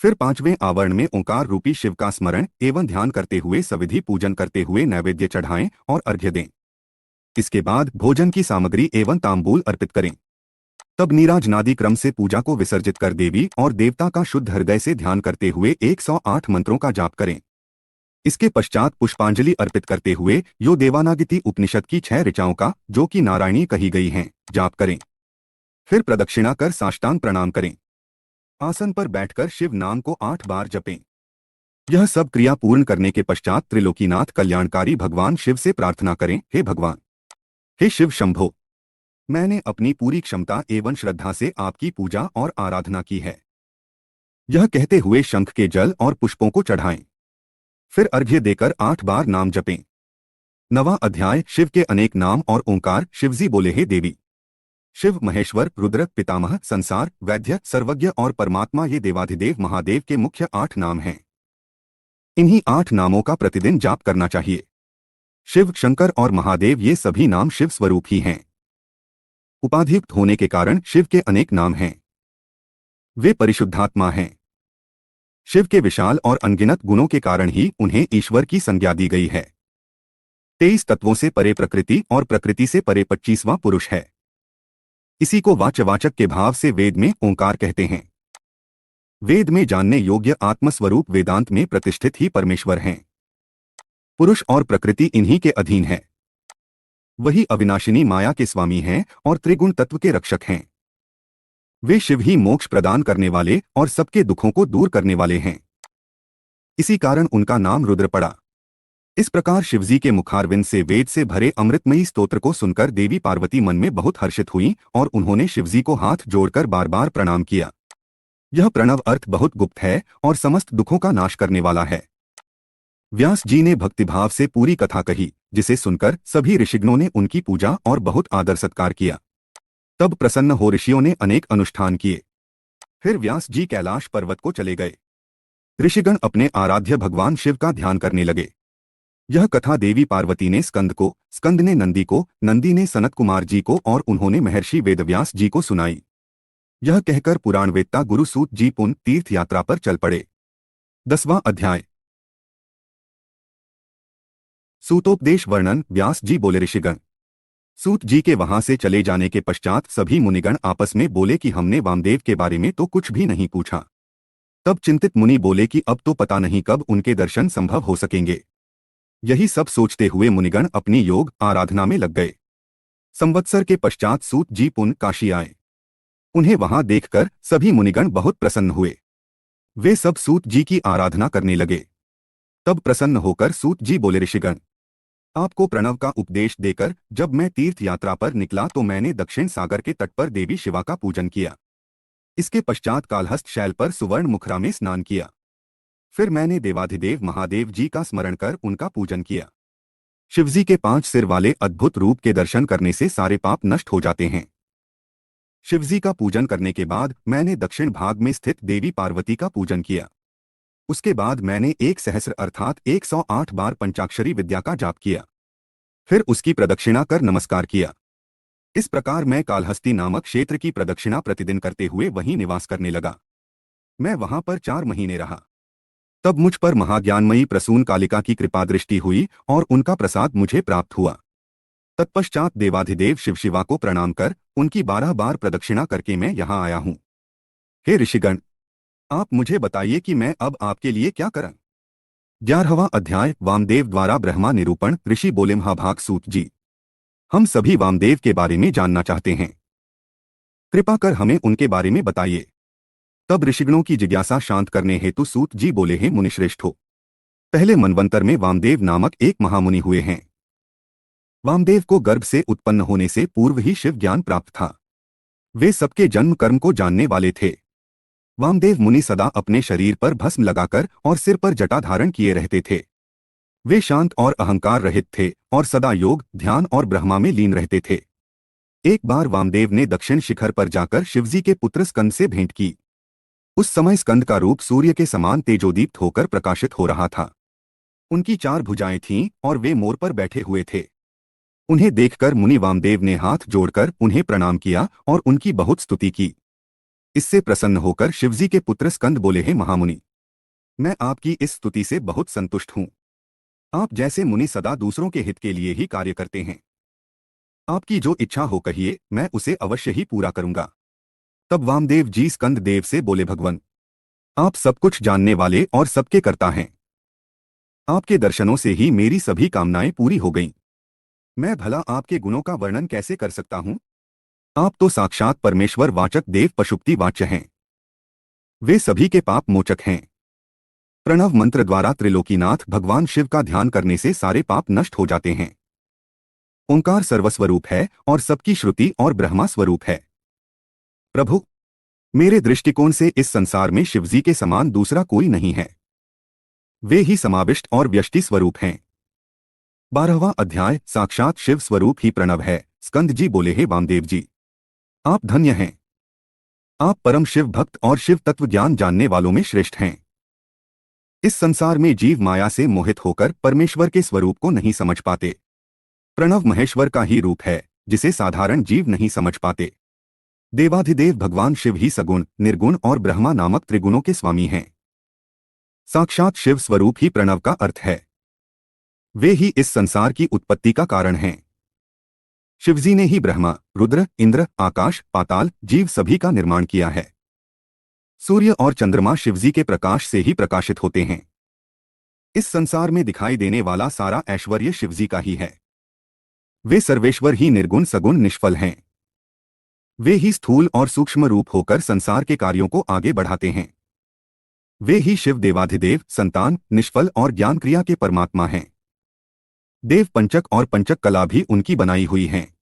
Speaker 1: फिर 5वें आवरण में ओंकार रूपी शिव का स्मरण एवं ध्यान करते हुए सविधि पूजन करते हुए नैवेद्य चढ़ाएं और अर्घ्य दें। इसके बाद भोजन की सामग्री एवं तांबूल अर्पित करें। तब नीराजनादि क्रम से पूजा को विसर्जित कर देवी और देवता का शुद्ध हृदय से ध्यान करते हुए 108 मंत्रों का जाप करें। इसके पश्चात पुष्पांजलि अर्पित करते हुए यो देवानागिति उपनिषद की 6 ऋचाओं का, जो कि नारायणी कही गई हैं, जाप करें। फिर प्रदक्षिणा कर साष्टांग प्रणाम करें। आसन पर बैठकर शिव नाम को 8 बार जपें। यह सब क्रिया पूर्ण करने के पश्चात त्रिलोकीनाथ कल्याणकारी भगवान शिव से प्रार्थना करें, हे भगवान, हे शिव शंभो, मैंने अपनी पूरी क्षमता एवं श्रद्धा से आपकी पूजा और आराधना की है। यह कहते हुए शंख के जल और पुष्पों को चढ़ाएं। फिर अर्घ्य देकर 8 बार नाम जपें। 9वां अध्याय शिव के अनेक नाम और ओंकार। शिवजी बोले, हे देवी, शिव, महेश्वर, रुद्र, पितामह, संसार, वैद्य, सर्वज्ञ और परमात्मा ये देवाधिदेव महादेव के मुख्य 8 नाम हैं। इन्हीं 8 नामों का प्रतिदिन जाप करना चाहिए। शिव, शंकर और महादेव ये सभी नाम शिव स्वरूप ही हैं। उपाधियुक्त होने के कारण शिव के अनेक नाम हैं। वे परिशुद्धात्मा हैं। शिव के विशाल और अनगिनत गुणों के कारण ही उन्हें ईश्वर की संज्ञा दी गई है। 23 तत्वों से परे प्रकृति और प्रकृति से परे 25वां पुरुष है। इसी को वाच्यवाचक के भाव से वेद में ओंकार कहते हैं। वेद में जानने योग्य आत्मस्वरूप वेदांत में प्रतिष्ठित ही परमेश्वर हैं। पुरुष और प्रकृति इन्हीं के अधीन है। वही अविनाशिनी माया के स्वामी हैं और त्रिगुण तत्व के रक्षक हैं। वे शिव ही मोक्ष प्रदान करने वाले और सबके दुखों को दूर करने वाले हैं। इसी कारण उनका नाम रुद्र पड़ा। इस प्रकार शिवजी के मुखारविंद से वेद से भरे अमृतमयी स्तोत्र को सुनकर देवी पार्वती मन में बहुत हर्षित हुई और उन्होंने शिवजी को हाथ जोड़कर बार बार प्रणाम किया। यह प्रणव अर्थ बहुत गुप्त है और समस्त दुखों का नाश करने वाला है। व्यास जी ने भक्तिभाव से पूरी कथा कही, जिसे सुनकर सभी ऋषिगणों ने उनकी पूजा और बहुत आदर सत्कार किया। तब प्रसन्न हो ऋषियों ने अनेक अनुष्ठान किए। फिर व्यास जी कैलाश पर्वत को चले गए। ऋषिगण अपने आराध्य भगवान शिव का ध्यान करने लगे। यह कथा देवी पार्वती ने स्कंद को, स्कंद ने नंदी को, नंदी ने सनत कुमार जी को और उन्होंने महर्षि वेदव्यास जी को सुनाई। यह कहकर पुराणवेत्ता गुरु सूत जी पुनः तीर्थ यात्रा पर चल पड़े। 10वां अध्याय। सूतोपदेश वर्णन। व्यास जी बोले, ऋषिगण, सूत जी के वहां से चले जाने के पश्चात सभी मुनिगण आपस में बोले कि हमने वामदेव के बारे में तो कुछ भी नहीं पूछा। तब चिंतित मुनि बोले कि अब तो पता नहीं कब उनके दर्शन संभव हो सकेंगे। यही सब सोचते हुए मुनिगण अपनी योग आराधना में लग गए। संवत्सर के पश्चात सूत जी पुनः काशी आए। उन्हें वहां देखकर सभी मुनिगण बहुत प्रसन्न हुए। वे सब सूत जी की आराधना करने लगे। तब प्रसन्न होकर सूत जी बोले, ऋषिगण, आपको प्रणव का उपदेश देकर जब मैं तीर्थ यात्रा पर निकला तो मैंने दक्षिण सागर के तट पर देवी शिवा का पूजन किया। इसके पश्चात कालहस्त शैल पर सुवर्ण मुखरा में स्नान किया। फिर मैंने देवाधिदेव महादेव जी का स्मरण कर उनका पूजन किया। शिवजी के 5 सिर वाले अद्भुत रूप के दर्शन करने से सारे पाप नष्ट हो जाते हैं। शिवजी का पूजन करने के बाद मैंने दक्षिण भाग में स्थित देवी पार्वती का पूजन किया। उसके बाद मैंने 1 सहस्र अर्थात 108 बार पंचाक्षरी विद्या का जाप किया। फिर उसकी प्रदक्षिणा कर नमस्कार किया। इस प्रकार मैं कालहस्ती नामक क्षेत्र की प्रदक्षिणा प्रतिदिन करते हुए वहीं निवास करने लगा। मैं वहां पर 4 महीने रहा। तब मुझ पर महाज्ञानमयी प्रसून कालिका की कृपा दृष्टि हुई और उनका प्रसाद मुझे प्राप्त हुआ। तत्पश्चात देवाधिदेव शिवशिवा को प्रणाम कर उनकी 12 बार प्रदक्षिणा करके मैं यहाँ आया हूँ। हे ऋषिगण, आप मुझे बताइए कि मैं अब आपके लिए क्या करूं। 11वां अध्याय। वामदेव द्वारा ब्रह्मा निरूपण। ऋषि बोले, महाभाग सूत जी, हम सभी वामदेव के बारे में जानना चाहते हैं। कृपा कर हमें उनके बारे में बताइए। तब ऋषिगणों की जिज्ञासा शांत करने हेतु सूत जी बोले, हैं मुनिश्रेष्ठो, पहले मनवंतर में वामदेव नामक एक महामुनि हुए हैं। वामदेव को गर्भ से उत्पन्न होने से पूर्व ही शिव ज्ञान प्राप्त था। वे सबके जन्म कर्म को जानने वाले थे। वामदेव मुनि सदा अपने शरीर पर भस्म लगाकर और सिर पर जटा धारण किए रहते थे। वे शांत और अहंकार रहित थे और सदा योग, ध्यान और ब्रह्मा में लीन रहते थे। एक बार वामदेव ने दक्षिण शिखर पर जाकर शिवजी के पुत्र स्कंद से भेंट की। उस समय स्कंद का रूप सूर्य के समान तेजोदीप्त होकर प्रकाशित हो रहा था। उनकी 4 भुजाएं थीं और वे मोर पर बैठे हुए थे। उन्हें देखकर मुनि वामदेव ने हाथ जोड़कर उन्हें प्रणाम किया और उनकी बहुत स्तुति की। इससे प्रसन्न होकर शिवजी के पुत्र स्कंद बोले, हैं महामुनि, मैं आपकी इस स्तुति से बहुत संतुष्ट हूं। आप जैसे मुनि सदा दूसरों के हित के लिए ही कार्य करते हैं। आपकी जो इच्छा हो कहिए, मैं उसे अवश्य ही पूरा करूंगा। तब वामदेव जी स्कंद देव से बोले, भगवान, आप सब कुछ जानने वाले और सबके कर्ता हैं। आपके दर्शनों से ही मेरी सभी कामनाएं पूरी हो गईं। मैं भला आपके गुणों का वर्णन कैसे कर सकता हूं? आप तो साक्षात परमेश्वर वाचक देव पशुपति वाच्य हैं। वे सभी के पाप मोचक हैं। प्रणव मंत्र द्वारा त्रिलोकीनाथ भगवान शिव का ध्यान करने से सारे पाप नष्ट हो जाते हैं। ओंकार सर्वस्वरूप है और सबकी श्रुति और ब्रह्मा स्वरूप है। प्रभु, मेरे दृष्टिकोण से इस संसार में शिवजी के समान दूसरा कोई नहीं है। वे ही समाविष्ट और व्यष्टि स्वरूप हैं। 12वां अध्याय। साक्षात शिव स्वरूप ही प्रणव है। स्कंद जी बोले, हे वामदेव जी, आप धन्य हैं। आप परम शिव भक्त और शिव तत्व ज्ञान जानने वालों में श्रेष्ठ हैं। इस संसार में जीव माया से मोहित होकर परमेश्वर के स्वरूप को नहीं समझ पाते। प्रणव महेश्वर का ही रूप है, जिसे साधारण जीव नहीं समझ पाते। देवाधिदेव भगवान शिव ही सगुण, निर्गुण और ब्रह्मा नामक त्रिगुणों के स्वामी हैं। साक्षात शिव स्वरूप ही प्रणव का अर्थ है। वे ही इस संसार की उत्पत्ति का कारण हैं। शिवजी ने ही ब्रह्मा, रुद्र, इंद्र, आकाश, पाताल, जीव सभी का निर्माण किया है। सूर्य और चंद्रमा शिवजी के प्रकाश से ही प्रकाशित होते हैं। इस संसार में दिखाई देने वाला सारा ऐश्वर्य शिवजी का ही है। वे सर्वेश्वर ही निर्गुण सगुण निष्फल हैं। वे ही स्थूल और सूक्ष्म रूप होकर संसार के कार्यों को आगे बढ़ाते हैं। वे ही शिव देवाधिदेव, संतान, निष्फल और ज्ञान क्रिया के परमात्मा हैं। देव पंचक और पंचक कला भी उनकी बनाई हुई हैं।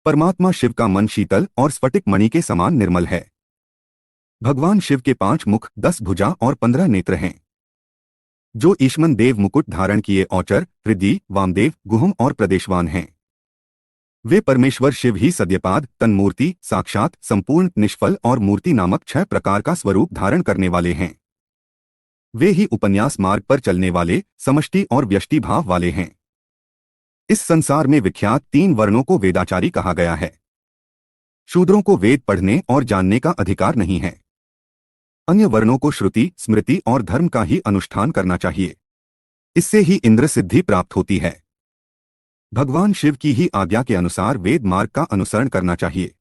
Speaker 1: परमात्मा शिव का मन शीतल और स्फटिक मणि के समान निर्मल है। भगवान शिव के 5 मुख, 10 भुजा और 15 नेत्र हैं। जो ईश्मन देव मुकुट धारण किए औचर, हृदय, वामदेव, गुहम और प्रदेशवान हैं। वे परमेश्वर शिव ही सद्यपाद, तन्मूर्ति, साक्षात, संपूर्ण, निष्फल और मूर्ति नामक 6 प्रकार का स्वरूप धारण करने वाले हैं। वे ही उपन्यास मार्ग पर चलने वाले, समष्टि और व्यष्टि भाव वाले हैं। इस संसार में विख्यात 3 वर्णों को वेदाचारी कहा गया है। शूद्रों को वेद पढ़ने और जानने का अधिकार नहीं है। अन्य वर्णों को श्रुति, स्मृति और धर्म का ही अनुष्ठान करना चाहिए। इससे ही इंद्र सिद्धि प्राप्त होती है। भगवान शिव की ही आज्ञा के अनुसार वेद मार्ग का अनुसरण करना चाहिए।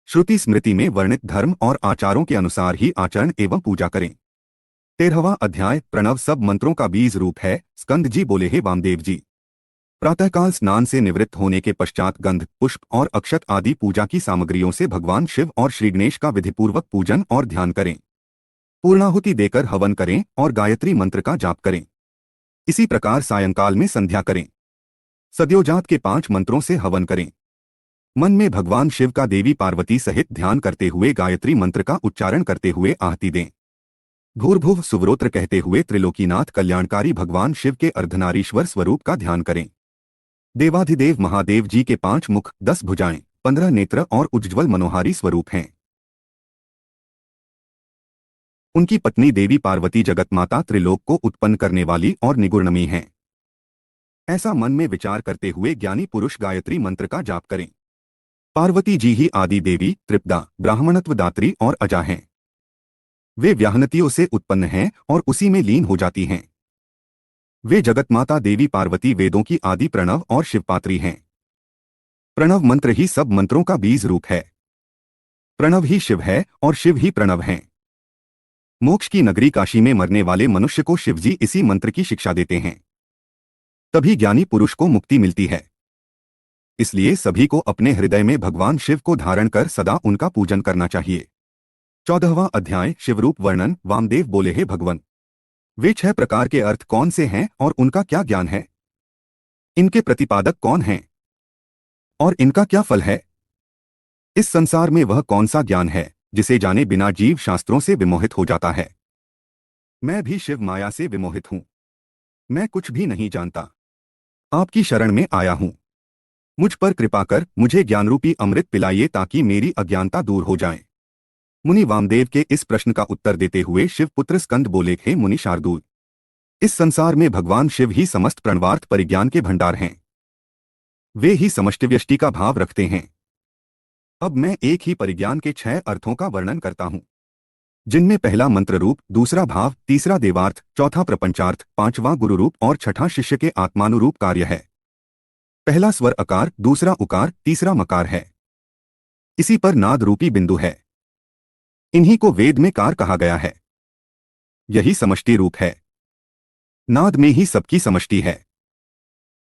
Speaker 1: श्रुति स्मृति में वर्णित धर्म और आचारों के अनुसार ही आचरण एवं पूजा करें। 13वां अध्याय प्रणव सब मंत्रों का बीज रूप है। स्कंद जी बोले, हे वामदेव जी, प्रातःकाल स्नान से निवृत्त होने के पश्चात गंध, पुष्प और अक्षत आदि पूजा की सामग्रियों से भगवान शिव और श्री गणेश का विधिपूर्वक पूजन और ध्यान करें। पूर्णाहुति देकर हवन करें और गायत्री मंत्र का जाप करें। इसी प्रकार सायंकाल में संध्या करें। सद्योजात के 5 मंत्रों से हवन करें। मन में भगवान शिव का देवी पार्वती सहित ध्यान करते हुए गायत्री मंत्र का उच्चारण करते हुए आहुति दें। भूर्भुव सुव्रोत्र कहते हुए त्रिलोकीनाथ कल्याणकारी भगवान शिव के अर्धनारीश्वर स्वरूप का ध्यान करें। देवाधिदेव महादेव जी के 5 मुख, 10 भुजाएं, 15 नेत्र और उज्ज्वल मनोहारी स्वरूप हैं। उनकी पत्नी देवी पार्वती जगतमाता त्रिलोक को उत्पन्न करने वाली और निगुणमयी हैं। ऐसा मन में विचार करते हुए ज्ञानी पुरुष गायत्री मंत्र का जाप करें। पार्वती जी ही आदि देवी, त्रिपदा, ब्राह्मणत्व दात्री और अजा हैं। वे व्याहनतियों से उत्पन्न हैं और उसी में लीन हो जाती हैं। वे जगतमाता देवी पार्वती वेदों की आदि प्रणव और शिवपात्री हैं। प्रणव मंत्र ही सब मंत्रों का बीज रूप है। प्रणव ही शिव है और शिव ही प्रणव हैं। मोक्ष की नगरी काशी में मरने वाले मनुष्य को शिवजी इसी मंत्र की शिक्षा देते हैं। तभी ज्ञानी पुरुष को मुक्ति मिलती है। इसलिए सभी को अपने हृदय में भगवान शिव को धारण कर सदा उनका पूजन करना चाहिए। 14वां अध्याय शिवरूप वर्णन। वामदेव बोले, हे भगवन, वे 6 प्रकार के अर्थ कौन से हैं और उनका क्या ज्ञान है? इनके प्रतिपादक कौन हैं और इनका क्या फल है? इस संसार में वह कौन सा ज्ञान है जिसे जाने बिना जीव शास्त्रों से विमोहित हो जाता है? मैं भी शिव माया से विमोहित हूं। मैं कुछ भी नहीं जानता। आपकी शरण में आया हूं। मुझ पर कृपा कर मुझे ज्ञानरूपी अमृत पिलाइए ताकि मेरी अज्ञानता दूर हो जाए। मुनि वामदेव के इस प्रश्न का उत्तर देते हुए शिवपुत्र स्कंद बोले, हे मुनि शार्दूल, इस संसार में भगवान शिव ही समस्त प्रणवार्थ परिज्ञान के भंडार हैं। वे ही समष्टि व्यष्टि का भाव रखते हैं। अब मैं एक ही परिज्ञान के 6 अर्थों का वर्णन करता हूं, जिनमें पहला मंत्र रूप, दूसरा भाव, तीसरा देवार्थ, चौथा प्रपंचार्थ, 5वां गुरु रूप और छठा शिष्य के आत्मानुरूप कार्य है। पहला स्वर अकार, दूसरा उकार, तीसरा मकार है। इसी पर नाद रूपी बिंदु है। इन्हीं को वेद में कार कहा गया है। यही समष्टि रूप है। नाद में ही सबकी समष्टि है।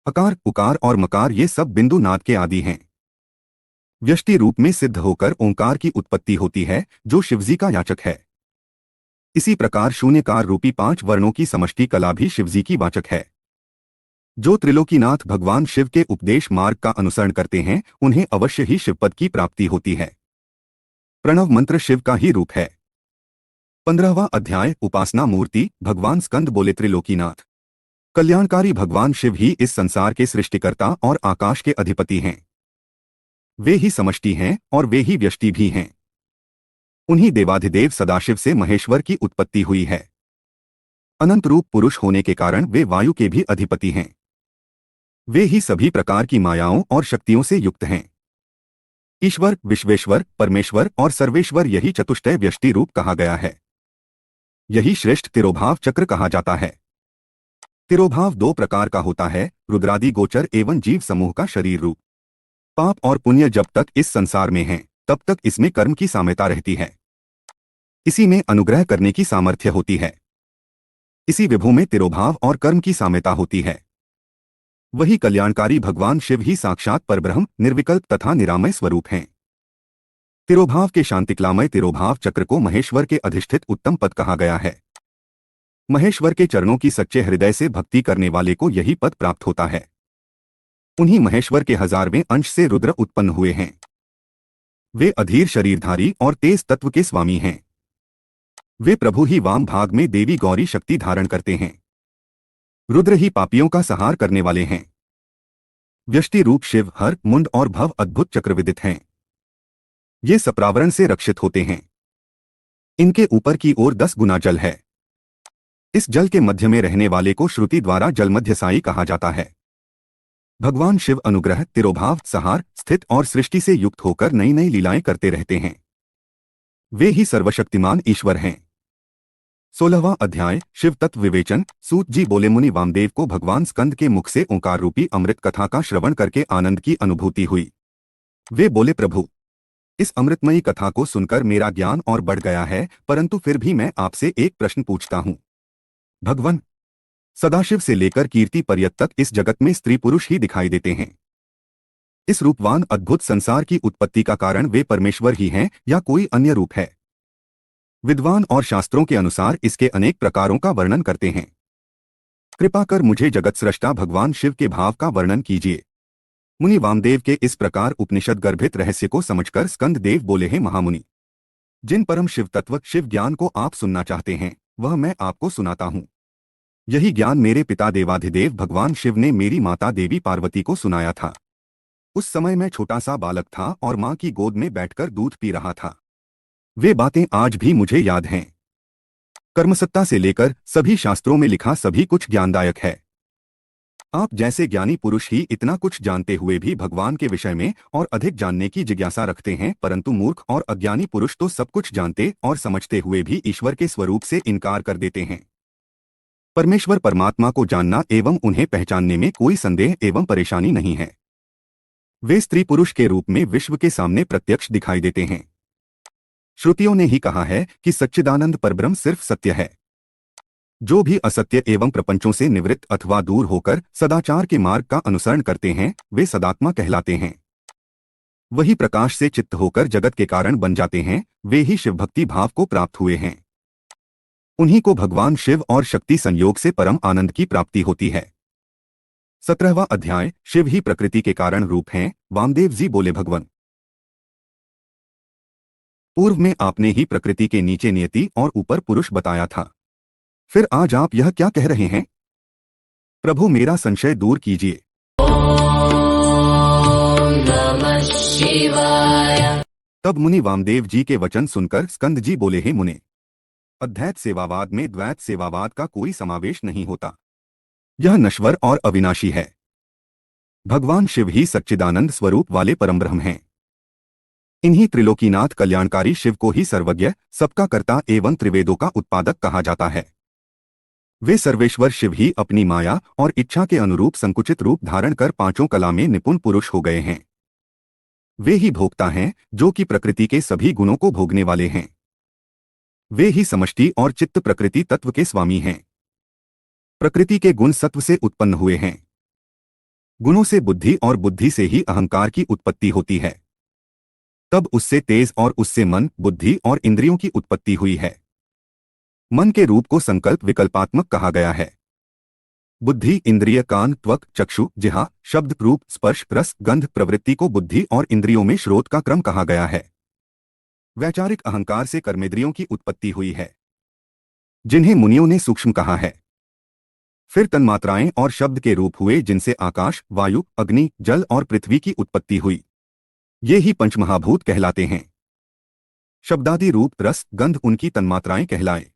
Speaker 1: अकार, उकार और मकार ये सब बिंदु नाद के आदि हैं। व्यष्टि रूप में सिद्ध होकर ओंकार की उत्पत्ति होती है, जो शिवजी का याचक है। इसी प्रकार शून्यकार रूपी 5 वर्णों की समष्टि कला भी शिवजी की वाचक है। जो त्रिलोकीनाथ भगवान शिव के उपदेश मार्ग का अनुसरण करते हैं, उन्हें अवश्य ही शिवपद की प्राप्ति होती है। प्रणव मंत्र शिव का ही रूप है। 15वां अध्याय उपासना मूर्ति। भगवान स्कंद बोले, त्रिलोकीनाथ कल्याणकारी भगवान शिव ही इस संसार के सृष्टिकर्ता और आकाश के अधिपति हैं। वे ही समष्टि हैं और वे ही व्यष्टि भी हैं। उन्हीं देवाधिदेव सदाशिव से महेश्वर की उत्पत्ति हुई है। अनंत रूप पुरुष होने के कारण वे वायु के भी अधिपति हैं। वे ही सभी प्रकार की मायाओं और शक्तियों से युक्त हैं। ईश्वर, विश्वेश्वर, परमेश्वर और सर्वेश्वर यही चतुष्टय व्यष्टि रूप कहा गया है। यही श्रेष्ठ तिरोभाव चक्र कहा जाता है। तिरोभाव दो प्रकार का होता है, रुद्रादि गोचर एवं जीव समूह का शरीर रूप। पाप और पुण्य जब तक इस संसार में हैं, तब तक इसमें कर्म की साम्यता रहती है। इसी में अनुग्रह करने की सामर्थ्य होती है। इसी विभू में तिरोभाव और कर्म की साम्यता होती है। वही कल्याणकारी भगवान शिव ही साक्षात परब्रह्म, निर्विकल्प तथा निरामय स्वरूप हैं। तिरोभाव के शांतिक्लामय तिरोभाव चक्र को महेश्वर के अधिष्ठित उत्तम पद कहा गया है। महेश्वर के चरणों की सच्चे हृदय से भक्ति करने वाले को यही पद प्राप्त होता है। उन्हीं महेश्वर के 1000वें अंश से रुद्र उत्पन्न हुए हैं। वे अधीर शरीरधारी और तेज तत्व के स्वामी हैं। वे प्रभु ही वाम भाग में देवी गौरी शक्ति धारण करते हैं। रुद्र ही पापियों का संहार करने वाले हैं। व्यष्टि रूप शिव हर, मुंड और भव अद्भुत चक्रविदित हैं। ये सप्रावरण से रक्षित होते हैं। इनके ऊपर की ओर 10 गुना जल है। इस जल के मध्य में रहने वाले को श्रुति द्वारा जलमध्यसायी कहा जाता है। भगवान शिव अनुग्रह, तिरोभाव, सहार, स्थित और सृष्टि से युक्त होकर नई नई लीलाएं करते रहते हैं। वे ही सर्वशक्तिमान ईश्वर हैं। 16वां अध्याय शिव तत्व विवेचन। सूत जी बोले, मुनि वामदेव को भगवान स्कंद के मुख से ओंकार रूपी अमृत कथा का श्रवण करके आनंद की अनुभूति हुई। वे बोले, प्रभु, इस अमृतमयी कथा को सुनकर मेरा ज्ञान और बढ़ गया है, परंतु फिर भी मैं आपसे एक प्रश्न पूछता हूं। भगवान, सदाशिव से लेकर कीर्ति पर्यत तक इस जगत में स्त्री पुरुष ही दिखाई देते हैं। इस रूपवान अद्भुत संसार की उत्पत्ति का कारण वे परमेश्वर ही हैं या कोई अन्य रूप है? विद्वान और शास्त्रों के अनुसार इसके अनेक प्रकारों का वर्णन करते हैं। कृपा कर मुझे जगत सृष्टा भगवान शिव के भाव का वर्णन कीजिए। मुनि वामदेव के इस प्रकार उपनिषद गर्भित रहस्य को समझकर स्कंद देव बोले, हैं महामुनि, जिन परम शिव तत्व शिव ज्ञान को आप सुनना चाहते हैं, वह मैं आपको सुनाता हूं। यही ज्ञान मेरे पिता देवाधिदेव भगवान शिव ने मेरी माता देवी पार्वती को सुनाया था। उस समय मैं छोटा सा बालक था और मां की गोद में बैठकर दूध पी रहा था। वे बातें आज भी मुझे याद हैं। कर्मसत्ता से लेकर सभी शास्त्रों में लिखा सभी कुछ ज्ञानदायक है। आप जैसे ज्ञानी पुरुष ही इतना कुछ जानते हुए भी भगवान के विषय में और अधिक जानने की जिज्ञासा रखते हैं, परंतु मूर्ख और अज्ञानी पुरुष तो सब कुछ जानते और समझते हुए भी ईश्वर के स्वरूप से इनकार कर देते हैं। परमेश्वर परमात्मा को जानना एवं उन्हें पहचानने में कोई संदेह एवं परेशानी नहीं है। वे स्त्री पुरुष के रूप में विश्व के सामने प्रत्यक्ष दिखाई देते हैं। श्रुतियों ने ही कहा है कि सच्चिदानंद परब्रह्म सिर्फ सत्य है। जो भी असत्य एवं प्रपंचों से निवृत्त अथवा दूर होकर सदाचार के मार्ग का अनुसरण करते हैं, वे सदात्मा कहलाते हैं। वही प्रकाश से चित्त होकर जगत के कारण बन जाते हैं। वे ही शिव भक्ति भाव को प्राप्त हुए हैं। उन्हीं को भगवान शिव और शक्ति संयोग से परम आनंद की प्राप्ति होती है। 17वां अध्याय शिव ही प्रकृति के कारण रूप हैं। वामदेव जी बोले, भगवान, पूर्व में आपने ही प्रकृति के नीचे नियति और ऊपर पुरुष बताया था, फिर आज आप यह क्या कह रहे हैं? प्रभु, मेरा संशय दूर कीजिए।
Speaker 2: ॐ नमः शिवाय।
Speaker 1: तब मुनि वामदेव जी के वचन सुनकर स्कंद जी बोले, हे मुने, अद्वैत सेवावाद में द्वैत सेवावाद का कोई समावेश नहीं होता। यह नश्वर और अविनाशी है। भगवान शिव ही सच्चिदानंद स्वरूप वाले परमब्रह्म हैं। इन्हीं त्रिलोकीनाथ कल्याणकारी शिव को ही सर्वज्ञ, सबका कर्ता एवं त्रिवेदों का उत्पादक कहा जाता है। वे सर्वेश्वर शिव ही अपनी माया और इच्छा के अनुरूप संकुचित रूप धारण कर पांचों कला में निपुण पुरुष हो गए हैं। वे ही भोक्ता हैं, जो कि प्रकृति के सभी गुणों को भोगने वाले हैं। वे ही समष्टि और चित्त प्रकृति तत्व के स्वामी हैं। प्रकृति के गुण सत्व से उत्पन्न हुए हैं। गुणों से बुद्धि और बुद्धि से ही अहंकार की उत्पत्ति होती है। तब उससे तेज और उससे मन, बुद्धि और इंद्रियों की उत्पत्ति हुई है। मन के रूप को संकल्प विकल्पात्मक कहा गया है। बुद्धि, इंद्रिय, कान, त्वक, चक्षु, जिह्वा, शब्द, रूप, स्पर्श, रस, गंध प्रवृत्ति को बुद्धि और इंद्रियों में श्रोत का क्रम कहा गया है। वैचारिक अहंकार से कर्मेंद्रियों की उत्पत्ति हुई है, जिन्हें मुनियों ने सूक्ष्म कहा है। फिर तन्मात्राएं और शब्द के रूप हुए, जिनसे आकाश, वायु, अग्नि, जल और पृथ्वी की उत्पत्ति हुई। ये ही पंचमहाभूत कहलाते हैं। शब्दादि रूप, रस, गंध उनकी तन्मात्राएं कहलाए।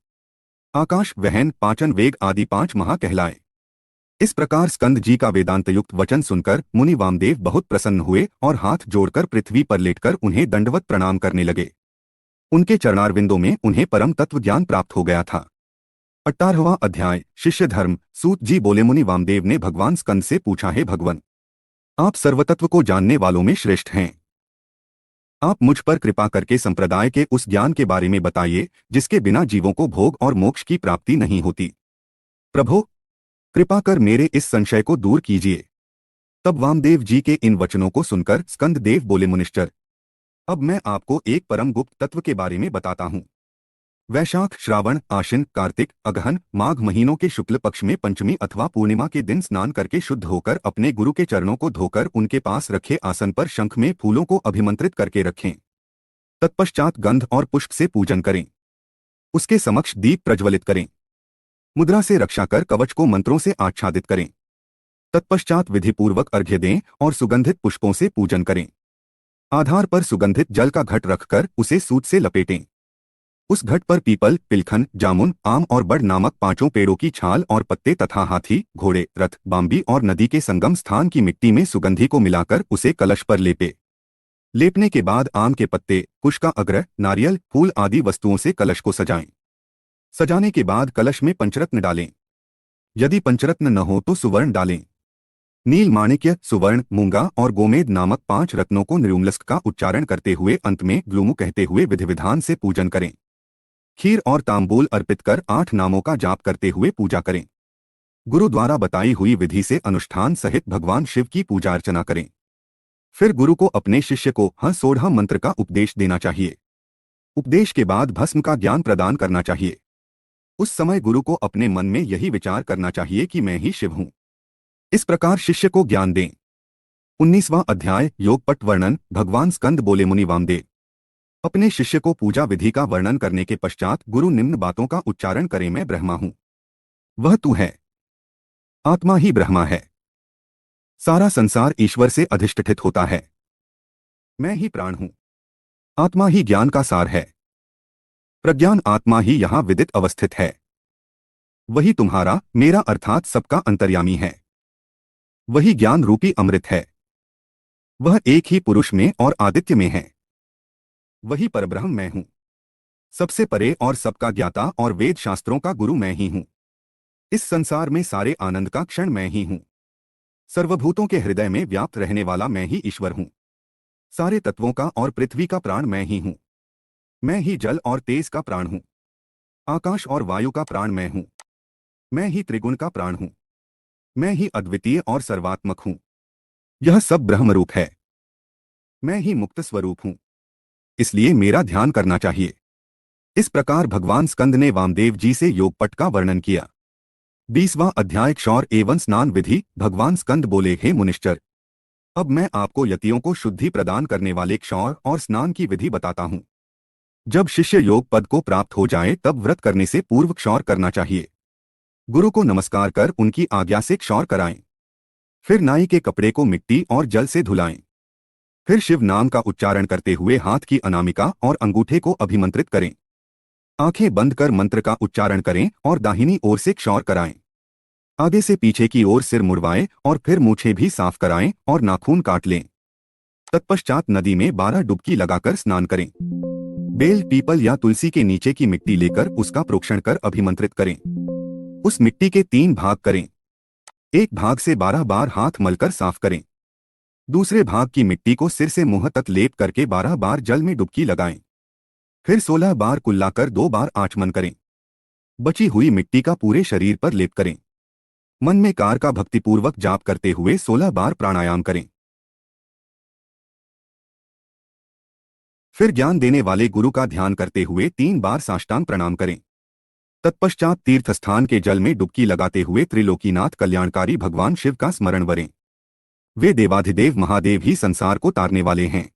Speaker 1: आकाश, वहन, पाचन, वेग आदि 5 महा कहलाए। इस प्रकार स्कंद जी का वेदांतयुक्त वचन सुनकर मुनि वामदेव बहुत प्रसन्न हुए और हाथ जोड़कर पृथ्वी पर लेटकर उन्हें दंडवत प्रणाम करने लगे। उनके चरणारविंदों में उन्हें परम तत्व ज्ञान प्राप्त हो गया था। 18वां अध्याय शिष्य धर्म। सूत जी बोले, मुनि वामदेव ने भगवान स्कंद से पूछा, है भगवन, आप सर्वतत्व को जानने वालों में श्रेष्ठ हैं। आप मुझ पर कृपा करके संप्रदाय के उस ज्ञान के बारे में बताइए जिसके बिना जीवों को भोग और मोक्ष की प्राप्ति नहीं होती। प्रभो, कृपा कर मेरे इस संशय को दूर कीजिए। तब वामदेव जी के इन वचनों को सुनकर स्कंद देव बोले, मुनिश्चर, अब मैं आपको एक परम गुप्त तत्व के बारे में बताता हूँ। वैशाख, श्रावण, आश्विन, कार्तिक, अगहन, माघ महीनों के शुक्ल पक्ष में पंचमी अथवा पूर्णिमा के दिन स्नान करके शुद्ध होकर अपने गुरु के चरणों को धोकर उनके पास रखे आसन पर शंख में फूलों को अभिमंत्रित करके रखें। तत्पश्चात गंध और पुष्प से पूजन करें। उसके समक्ष दीप प्रज्वलित करें। मुद्रा से रक्षा कर कवच को मंत्रों से आच्छादित करें। तत्पश्चात विधिपूर्वक अर्घ्य दें और सुगंधित पुष्पों से पूजन करें। आधार पर सुगंधित जल का घट रखकर उसे सूत से लपेटें। उस घट पर पीपल, पिलखन, जामुन, आम और बड़ नामक 5 पेड़ों की छाल और पत्ते तथा हाथी, घोड़े, रथ, बाम्बी और नदी के संगम स्थान की मिट्टी में सुगंधि को मिलाकर उसे कलश पर लेपे। लेपने के बाद आम के पत्ते, कुश का अग्र, नारियल, फूल आदि वस्तुओं से कलश को सजाएं। सजाने के बाद कलश में पंचरत्न डालें। यदि पंचरत्न न हो तो सुवर्ण डालें। नील, माणिक्य, सुवर्ण, मूंगा और गोमेद नामक 5 रत्नों को निर्मलस्क का उच्चारण करते हुए अंत में ग्लूमु कहते हुए विधि विधान से पूजन करें। खीर और तांबूल अर्पित कर 8 नामों का जाप करते हुए पूजा करें। गुरु द्वारा बताई हुई विधि से अनुष्ठान सहित भगवान शिव की पूजा अर्चना करें। फिर गुरु को अपने शिष्य को सोढ़ा मंत्र का उपदेश देना चाहिए। उपदेश के बाद भस्म का ज्ञान प्रदान करना चाहिए। उस समय गुरु को अपने मन में यही विचार करना चाहिए कि मैं ही शिव हूं। इस प्रकार शिष्य को ज्ञान दें। 19वां अध्याय योगपट वर्णन। भगवान स्कंद बोले, मुनि वामदेव, अपने शिष्य को पूजा विधि का वर्णन करने के पश्चात गुरु निम्न बातों का उच्चारण करे, मैं ब्रह्मा हूं, वह तू है, आत्मा ही ब्रह्मा है, सारा संसार ईश्वर से अधिष्ठित होता है, मैं ही प्राण हूं, आत्मा ही ज्ञान का सार है, प्रज्ञान आत्मा ही यहां विदित अवस्थित है, वही तुम्हारा मेरा अर्थात सबका अंतर्यामी है, वही ज्ञान रूपी अमृत है, वह एक ही पुरुष में और आदित्य में है, वही परब्रह्म मैं हूं, सबसे परे और सबका ज्ञाता और वेद शास्त्रों का गुरु मैं ही हूं। इस संसार में सारे आनंद का क्षण मैं ही हूं। सर्वभूतों के हृदय में व्याप्त रहने वाला मैं ही ईश्वर हूं। सारे तत्वों का और पृथ्वी का प्राण मैं ही हूं। मैं ही जल और तेज का प्राण हूं। आकाश और वायु का प्राण मैं हूं। मैं ही त्रिगुण का प्राण हूं। मैं ही अद्वितीय और सर्वात्मक हूं। यह सब ब्रह्म रूप है। मैं ही मुक्त स्वरूप हूं, इसलिए मेरा ध्यान करना चाहिए। इस प्रकार भगवान स्कंद ने वामदेव जी से योगपट का वर्णन किया। 20वां अध्याय क्षौर एवं स्नान विधि। भगवान स्कंद बोले, हे मुनिश्चर, अब मैं आपको यतियों को शुद्धि प्रदान करने वाले क्षौर और स्नान की विधि बताता हूं। जब शिष्य योग पद को प्राप्त हो जाए तब व्रत करने से पूर्व क्षौर करना चाहिए। गुरु को नमस्कार कर उनकी आज्ञा से क्षौर कराएं। फिर नाई के कपड़े को मिट्टी और जल से धुलाएं। फिर शिव नाम का उच्चारण करते हुए हाथ की अनामिका और अंगूठे को अभिमंत्रित करें। आंखें बंद कर मंत्र का उच्चारण करें और दाहिनी ओर से क्षौर कराएं। आगे से पीछे की ओर सिर मुड़वाएं और फिर मूछें भी साफ कराएं और नाखून काट लें। तत्पश्चात नदी में 12 डुबकी लगाकर स्नान करें। बेल, पीपल या तुलसी के नीचे की मिट्टी लेकर उसका प्रोक्षण कर अभिमंत्रित करें। उस मिट्टी के 3 भाग करें। एक भाग से 12 बार हाथ मलकर साफ करें। दूसरे भाग की मिट्टी को सिर से मुंह तक लेप करके 12 बार जल में डुबकी लगाएं। फिर 16 बार कुल्लाकर 2 बार आचमन करें। बची हुई मिट्टी का पूरे शरीर पर लेप करें। मन में कार का भक्तिपूर्वक जाप करते हुए 16 बार प्राणायाम करें। फिर ज्ञान देने वाले गुरु का ध्यान करते हुए 3 बार साष्टांग प्रणाम करें। तत्पश्चात तीर्थ स्थान के जल में डुबकी लगाते हुए त्रिलोकीनाथ कल्याणकारी भगवान शिव का स्मरण करें। वे देवाधिदेव महादेव ही संसार को तारने वाले हैं।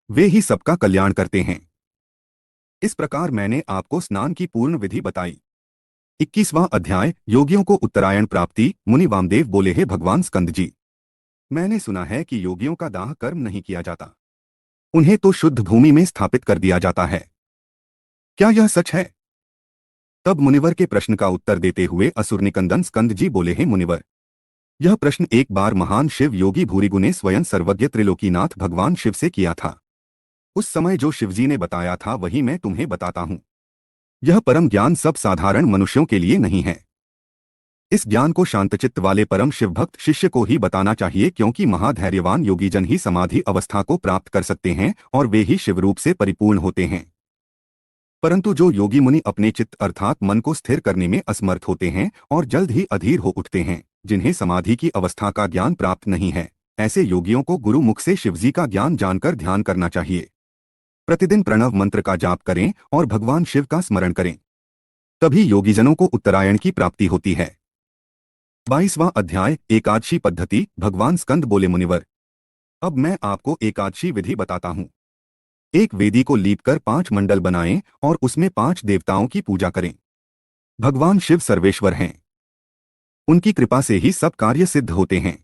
Speaker 1: वे ही सबका कल्याण करते हैं। इस प्रकार मैंने आपको स्नान की पूर्ण विधि बताई। 21वां अध्याय योगियों को उत्तरायण प्राप्ति। मुनि वामदेव बोले, हे भगवान स्कंद जी, मैंने सुना है कि योगियों का दाह कर्म नहीं किया जाता, उन्हें तो शुद्ध भूमि में स्थापित कर दिया जाता है। क्या यह सच है? तब मुनिवर के प्रश्न का उत्तर देते हुए असुर निकंदन स्कंद जी बोले, हे मुनिवर, यह प्रश्न एक बार महान शिव योगी भूरिगु ने स्वयं सर्वज्ञ त्रिलोकीनाथ भगवान शिव से किया था। उस समय जो शिवजी ने बताया था वही मैं तुम्हें बताता हूं। यह परम ज्ञान सब साधारण मनुष्यों के लिए नहीं है। इस ज्ञान को शांतचित्त वाले परम शिवभक्त शिष्य को ही बताना चाहिए, क्योंकि महाधैर्यवान योगीजन ही समाधि अवस्था को प्राप्त कर सकते हैं और वे ही शिवरूप से परिपूर्ण होते हैं। परंतु जो योगी मुनि अपने चित्त अर्थात मन को स्थिर करने में असमर्थ होते हैं और जल्द ही अधीर हो उठते हैं, जिन्हें समाधि की अवस्था का ज्ञान प्राप्त नहीं है, ऐसे योगियों को गुरु मुख से शिवजी का ज्ञान जानकर ध्यान करना चाहिए। प्रतिदिन प्रणव मंत्र का जाप करें और भगवान शिव का स्मरण करें, तभी योगीजनों को उत्तरायण की प्राप्ति होती है। 22वां अध्याय एकादशी पद्धति। भगवान स्कंद बोले, मुनिवर, अब मैं आपको एकादशी विधि बताता हूँ। एक वेदी को लीपकर 5 मंडल बनाएं और उसमें 5 देवताओं की पूजा करें। भगवान शिव सर्वेश्वर हैं, उनकी कृपा से ही सब कार्य सिद्ध होते हैं,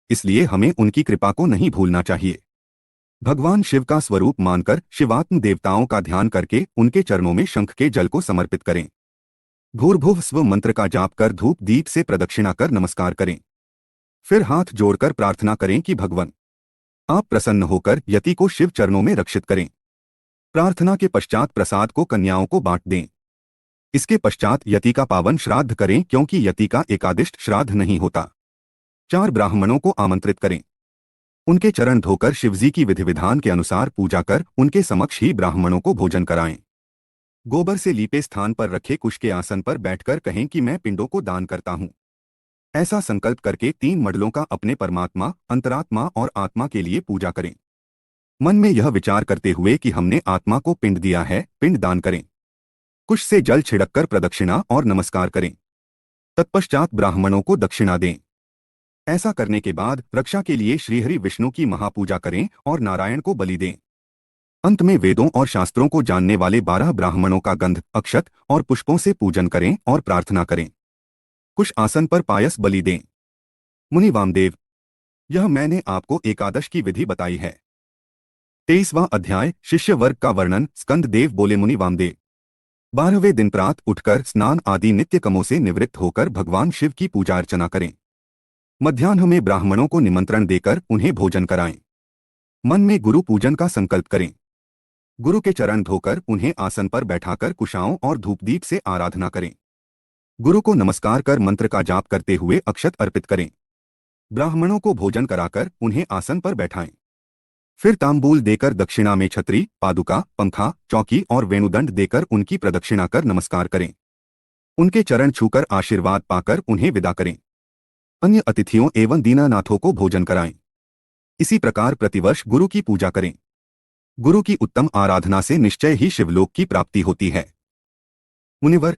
Speaker 1: इसलिए हमें उनकी कृपा को नहीं भूलना चाहिए। भगवान शिव का स्वरूप मानकर शिवात्म देवताओं का ध्यान करके उनके चरणों में शंख के जल को समर्पित करें। भूर्भुव स्व मंत्र का जाप कर धूप दीप से प्रदक्षिणा कर नमस्कार करें। फिर हाथ जोड़कर प्रार्थना करें कि भगवान, आप प्रसन्न होकर यति को शिव चरणों में रक्षित करें। प्रार्थना के पश्चात प्रसाद को कन्याओं को बांट दें। इसके पश्चात यति का पावन श्राद्ध करें, क्योंकि यति का एकादिष्ट श्राद्ध नहीं होता। 4 ब्राह्मणों को आमंत्रित करें। उनके चरण धोकर शिवजी की विधि विधान के अनुसार पूजा कर उनके समक्ष ही ब्राह्मणों को भोजन कराएं। गोबर से लीपे स्थान पर रखे कुश के आसन पर बैठकर कहें कि मैं पिंडों को दान करता हूँ। ऐसा संकल्प करके 3 मंडलों का अपने परमात्मा, अंतरात्मा और आत्मा के लिए पूजा करें। मन में यह विचार करते हुए कि हमने आत्मा को पिंड दिया है, पिंड दान करें। कुश से जल छिड़ककर प्रदक्षिणा और नमस्कार करें। तत्पश्चात ब्राह्मणों को दक्षिणा दें। ऐसा करने के बाद रक्षा के लिए श्रीहरि विष्णु की महापूजा करें और नारायण को बलि दें। अंत में वेदों और शास्त्रों को जानने वाले 12 ब्राह्मणों का गंध, अक्षत और पुष्पों से पूजन करें और प्रार्थना करें। कुश आसन पर पायस बलि दें। मुनि वामदेव, यह मैंने आपको एकादश की विधि बताई है। 23वां अध्याय शिष्य वर्ग का वर्णन। स्कंद देव बोले, मुनि वामदेव, 12वें दिन प्रात उठकर स्नान आदि नित्य कमों से निवृत्त होकर भगवान शिव की पूजा अर्चना करें। मध्याह्न में ब्राह्मणों को निमंत्रण देकर उन्हें भोजन कराएं। मन में गुरु पूजन का संकल्प करें। गुरु के चरण धोकर उन्हें आसन पर बैठाकर कुशाओं और धूपदीप से आराधना करें। गुरु को नमस्कार कर मंत्र का जाप करते हुए अक्षत अर्पित करें। ब्राह्मणों को भोजन कराकर उन्हें आसन पर बैठाएं। फिर तांबूल देकर दक्षिणा में छतरी, पादुका, पंखा, चौकी और वेणुदंड देकर उनकी प्रदक्षिणा कर नमस्कार करें। उनके चरण छूकर आशीर्वाद पाकर उन्हें विदा करें। अन्य अतिथियों एवं दीनानाथों को भोजन कराएं। इसी प्रकार प्रतिवर्ष गुरु की पूजा करें। गुरु की उत्तम आराधना से निश्चय ही शिवलोक की प्राप्ति होती है। मुनिवर,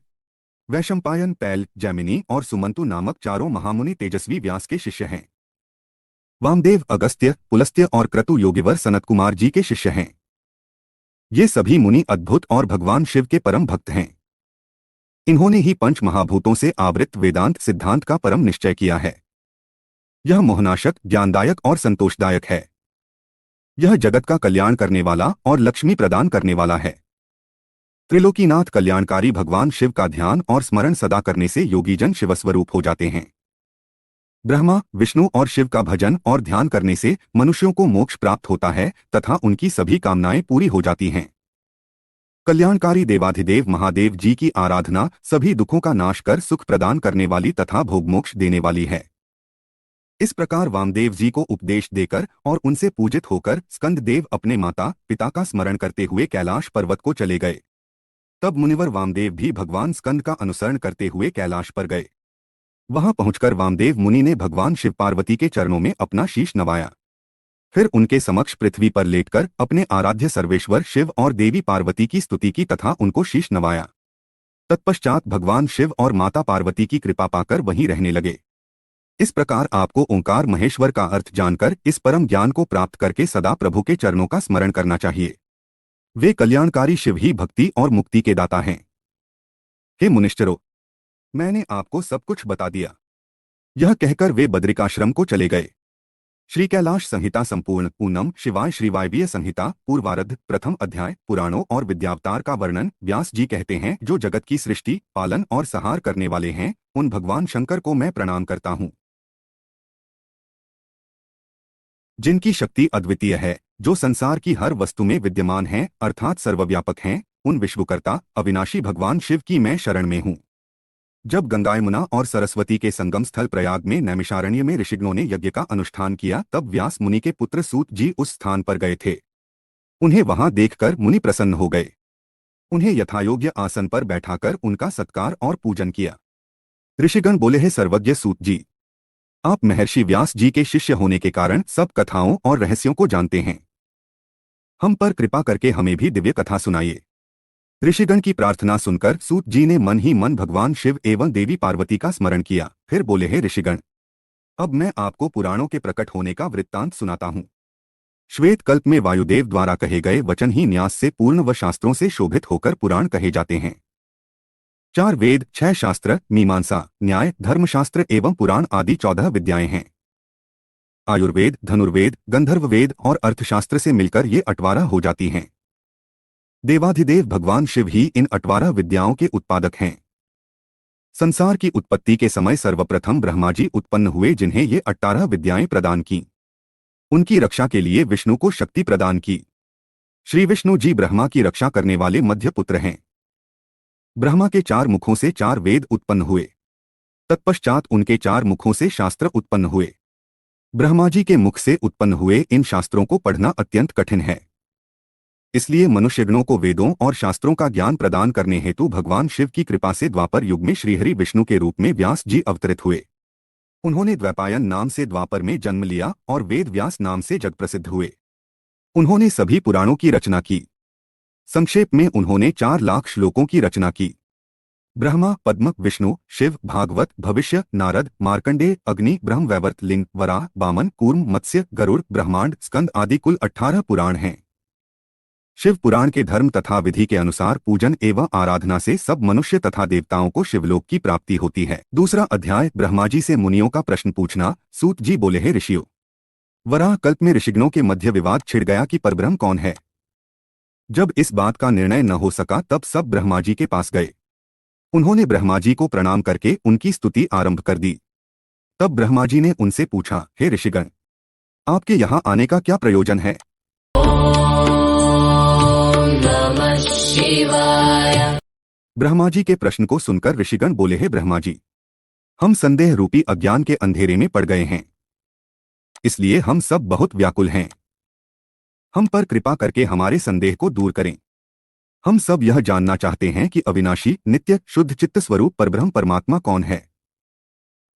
Speaker 1: वैशंपायन, पैल, जैमिनी और सुमंतु नामक 4 महामुनि तेजस्वी व्यास के शिष्य हैं। वामदेव अगस्त्य, पुलस्त्य और क्रतु योगिवर सनत कुमार जी के शिष्य हैं। ये सभी मुनि अद्भुत और भगवान शिव के परम भक्त हैं। इन्होंने ही 5 महाभूतों से आवृत वेदांत सिद्धांत का परम निश्चय किया है। यह मोहनाशक, ज्ञानदायक और संतोषदायक है। यह जगत का कल्याण करने वाला और लक्ष्मी प्रदान करने वाला है। त्रिलोकीनाथ कल्याणकारी भगवान शिव का ध्यान और स्मरण सदा करने से योगीजन शिवस्वरूप हो जाते हैं। ब्रह्मा, विष्णु और शिव का भजन और ध्यान करने से मनुष्यों को मोक्ष प्राप्त होता है तथा उनकी सभी कामनाएं पूरी हो जाती हैं। कल्याणकारी देवाधिदेव महादेव जी की आराधना सभी दुखों का नाश कर सुख प्रदान करने वाली तथा भोगमोक्ष देने वाली है। इस प्रकार वामदेव जी को उपदेश देकर और उनसे पूजित होकर स्कंद देव अपने माता पिता का स्मरण करते हुए कैलाश पर्वत को चले गए। तब मुनिवर वामदेव भी भगवान स्कंद का अनुसरण करते हुए कैलाश पर गए। वहां पहुंचकर वामदेव मुनि ने भगवान शिव पार्वती के चरणों में अपना शीश नवाया। फिर उनके समक्ष पृथ्वी पर लेटकर अपने आराध्य सर्वेश्वर शिव और देवी पार्वती की स्तुति की तथा उनको शीश नवाया। तत्पश्चात भगवान शिव और माता पार्वती की कृपा पाकर वहीं रहने लगे। इस प्रकार आपको ओंकार महेश्वर का अर्थ जानकर इस परम ज्ञान को प्राप्त करके सदा प्रभु के चरणों का स्मरण करना चाहिए। वे कल्याणकारी शिव ही भक्ति और मुक्ति के दाता हैं। हे मुनिश्चरों, मैंने आपको सब कुछ बता दिया। यह कहकर वे बद्रिकाश्रम को चले गए। श्री कैलाश संहिता संपूर्ण। पूनम शिवाय श्रीवायवीय संहिता पूर्वार्ध। प्रथम अध्याय पुराणों और विद्यावतार का वर्णन। व्यास जी कहते हैं, जो जगत की सृष्टि, पालन और संहार करने वाले हैं, उन भगवान शंकर को मैं प्रणाम करता हूँ। जिनकी शक्ति अद्वितीय है, जो संसार की हर वस्तु में विद्यमान हैं, अर्थात सर्वव्यापक हैं, उन विश्वकर्ता अविनाशी भगवान शिव की मैं शरण में हूँ। जब गंगा यमुना और सरस्वती के संगम स्थल प्रयाग में नैमिषारण्य में ऋषिगणों ने यज्ञ का अनुष्ठान किया, तब व्यास मुनि के पुत्र सूत जी उस स्थान पर गए थे। उन्हें वहां देखकर मुनि प्रसन्न हो गए। उन्हें यथायोग्य आसन पर बैठाकर उनका सत्कार और पूजन किया। ऋषिगण बोले, हे सर्वज्ञ सूत जी, आप महर्षि व्यास जी के शिष्य होने के कारण सब कथाओं और रहस्यों को जानते हैं। हम पर कृपा करके हमें भी दिव्य कथा सुनाइए। ऋषिगण की प्रार्थना सुनकर सूत जी ने मन ही मन भगवान शिव एवं देवी पार्वती का स्मरण किया। फिर बोले, हे ऋषिगण, अब मैं आपको पुराणों के प्रकट होने का वृत्तांत सुनाता हूँ। श्वेत कल्प में वायुदेव द्वारा कहे गए वचन ही न्यास से पूर्ण व शास्त्रों से शोभित होकर पुराण कहे जाते हैं। 4 वेद, 6 शास्त्र, मीमांसा, न्याय, धर्मशास्त्र एवं पुराण आदि 14 विद्याएं हैं। आयुर्वेद, धनुर्वेद, गंधर्व वेद और अर्थशास्त्र से मिलकर ये 18 हो जाती हैं। देवाधिदेव भगवान शिव ही इन 18 विद्याओं के उत्पादक हैं। संसार की उत्पत्ति के समय सर्वप्रथम ब्रह्मा जी उत्पन्न हुए, जिन्हें ये 18 विद्याएं प्रदान की। उनकी रक्षा के लिए विष्णु को शक्ति प्रदान की। श्री विष्णु जी ब्रह्मा की रक्षा करने वाले मध्य पुत्र हैं। ब्रह्मा के 4 मुखों से 4 वेद उत्पन्न हुए। तत्पश्चात उनके 4 मुखों से शास्त्र उत्पन्न हुए। ब्रह्मा जी के मुख से उत्पन्न हुए इन शास्त्रों को पढ़ना अत्यंत कठिन है। इसलिए मनुष्यगणों को वेदों और शास्त्रों का ज्ञान प्रदान करने हेतु भगवान शिव की कृपा से द्वापर युग में श्रीहरि विष्णु के रूप में व्यास जी अवतरित हुए। उन्होंने द्वैपायन नाम से द्वापर में जन्म लिया और वेद व्यास नाम से जग प्रसिद्ध हुए। उन्होंने सभी पुराणों की रचना की। संक्षेप में उन्होंने 4 लाख श्लोकों की रचना की। ब्रह्मा, पद्म, विष्णु, शिव, भागवत, भविष्य, नारद, मार्कंडेय, अग्नि, ब्रह्म वैवर्त, लिंग, वराह, वामन, कूर्म, मत्स्य, गरुड़, ब्रह्मांड, स्कंद आदि कुल 18 पुराण हैं। शिव पुराण के धर्म तथा विधि के अनुसार पूजन एवं आराधना से सब मनुष्य तथा देवताओं को शिवलोक की प्राप्ति होती है। दूसरा अध्याय, ब्रह्मा जी से मुनियों का प्रश्न पूछना। सूत जी बोले, हे ऋषियों, वराह कल्प में ऋषिगणों के मध्य विवाद छिड़ गया कि परब्रह्म कौन है। जब इस बात का निर्णय न हो सका तब सब ब्रह्मा जी के पास गए। उन्होंने ब्रह्मा जी को प्रणाम करके उनकी स्तुति आरंभ कर दी। तब ब्रह्मा जी ने उनसे पूछा, हे ऋषिगण, आपके यहाँ आने का क्या प्रयोजन है।
Speaker 2: नमः शिवाय।
Speaker 1: ब्रह्मा जी के प्रश्न को सुनकर ऋषिगण बोले, हे ब्रह्मा जी, हम संदेह रूपी अज्ञान के अंधेरे में पड़ गए हैं, इसलिए हम सब बहुत व्याकुल हैं। हम पर कृपा करके हमारे संदेह को दूर करें। हम सब यह जानना चाहते हैं कि अविनाशी, नित्य, शुद्ध चित्त स्वरूप परब्रह्म परमात्मा कौन है।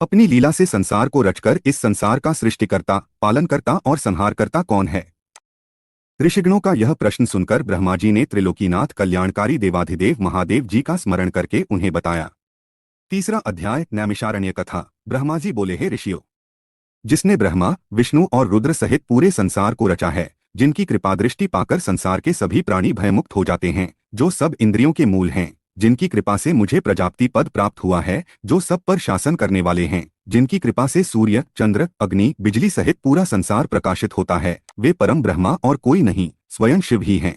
Speaker 1: अपनी लीला से संसार को रचकर इस संसार का सृष्टिकर्ता, पालनकर्ता और संहारकर्ता कौन है। ऋषिगणों का यह प्रश्न सुनकर ब्रह्मा जी ने त्रिलोकीनाथ कल्याणकारी देवाधिदेव महादेव जी का स्मरण करके उन्हें बताया। तीसरा अध्याय, नैमिषारण्य कथा। ब्रह्मा जी बोले, हे ऋषियों, जिसने ब्रह्मा, विष्णु और रुद्र सहित पूरे संसार को रचा है, जिनकी कृपा दृष्टि पाकर संसार के सभी प्राणी भयमुक्त हो जाते हैं, जो सब इंद्रियों के मूल हैं, जिनकी कृपा से मुझे प्रजापति पद प्राप्त हुआ है, जो सब पर शासन करने वाले हैं, जिनकी कृपा से सूर्य, चंद्र, अग्नि, बिजली सहित पूरा संसार प्रकाशित होता है, वे परम ब्रह्मा और कोई नहीं, स्वयं शिव ही हैं।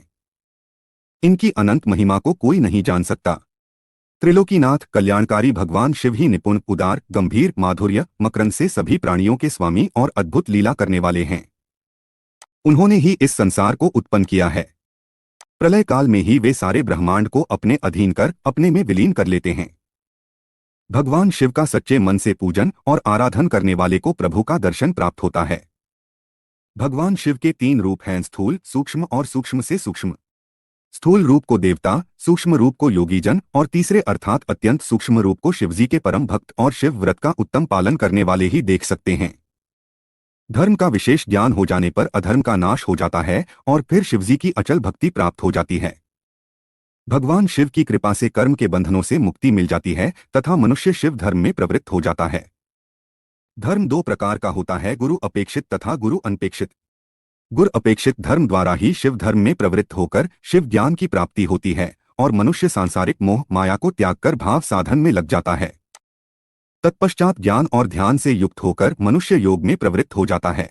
Speaker 1: इनकी अनंत महिमा को कोई नहीं जान सकता। त्रिलोकीनाथ कल्याणकारी भगवान शिव ही निपुण, उदार, गंभीर, माधुर्य, मकरंद से सभी प्राणियों के स्वामी और अद्भुत लीला करने वाले हैं। उन्होंने ही इस संसार को उत्पन्न किया है। प्रलय काल में ही वे सारे ब्रह्मांड को अपने अधीन कर अपने में विलीन कर लेते हैं। भगवान शिव का सच्चे मन से पूजन और आराधन करने वाले को प्रभु का दर्शन प्राप्त होता है। भगवान शिव के 3 रूप हैं, स्थूल, सूक्ष्म और सूक्ष्म से सूक्ष्म। स्थूल रूप को देवता, सूक्ष्म रूप को योगीजन और तीसरे अर्थात अत्यंत सूक्ष्म रूप को शिवजी के परम भक्त और शिव व्रत का उत्तम पालन करने वाले ही देख सकते हैं। धर्म का विशेष ज्ञान हो जाने पर अधर्म का नाश हो जाता है और फिर शिवजी की अचल भक्ति प्राप्त हो जाती है। भगवान शिव की कृपा से कर्म के बंधनों से मुक्ति मिल जाती है तथा मनुष्य शिव धर्म में प्रवृत्त हो जाता है। धर्म 2 प्रकार का होता है, गुरु अपेक्षित तथा गुरु अनपेक्षित। गुरु अपेक्षित धर्म द्वारा ही शिव धर्म में प्रवृत्त होकर शिव ज्ञान की प्राप्ति होती है और मनुष्य सांसारिक मोह माया को त्याग कर भाव साधन में लग जाता है। तत्पश्चात ज्ञान और ध्यान से युक्त होकर मनुष्य योग में प्रवृत्त हो जाता है।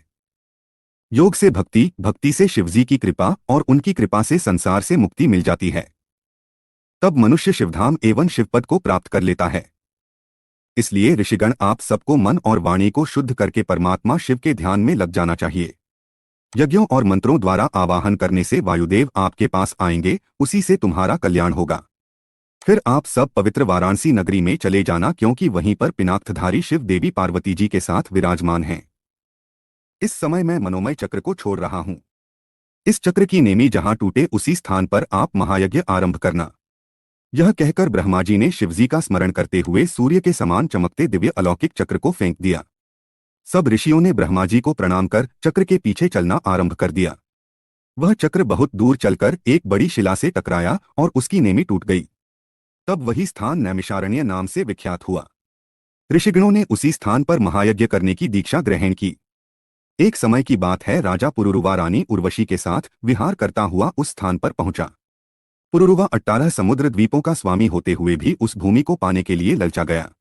Speaker 1: योग से भक्ति, भक्ति से शिवजी की कृपा और उनकी कृपा से संसार से मुक्ति मिल जाती है। तब मनुष्य शिवधाम एवं शिवपद को प्राप्त कर लेता है। इसलिए ऋषिगण, आप सबको मन और वाणी को शुद्ध करके परमात्मा शिव के ध्यान में लग जाना चाहिए। यज्ञों और मंत्रों द्वारा आवाहन करने से वायुदेव आपके पास आएंगे, उसी से तुम्हारा कल्याण होगा। फिर आप सब पवित्र वाराणसी नगरी में चले जाना, क्योंकि वहीं पर पिनाकधारी शिव देवी पार्वती जी के साथ विराजमान हैं। इस समय मैं मनोमय चक्र को छोड़ रहा हूं। इस चक्र की नेमी जहां टूटे उसी स्थान पर आप महायज्ञ आरंभ करना। यह कहकर ब्रह्मा जी ने शिवजी का स्मरण करते हुए सूर्य के समान चमकते दिव्य अलौकिक चक्र को फेंक दिया। सब ऋषियों ने ब्रह्मा जी को प्रणाम कर चक्र के पीछे चलना आरंभ कर दिया। वह चक्र बहुत दूर चलकर एक बड़ी शिला से टकराया और उसकी नेमी टूट गई। तब वही स्थान नैमिषारण्य नाम से विख्यात हुआ। ऋषिगणों ने उसी स्थान पर महायज्ञ करने की दीक्षा ग्रहण की। एक समय की बात है, राजा पुरुरुवा रानी उर्वशी के साथ विहार करता हुआ उस स्थान पर पहुंचा। पुरुरुवा 18 समुद्र द्वीपों का स्वामी होते हुए भी उस भूमि को पाने के लिए ललचा गया।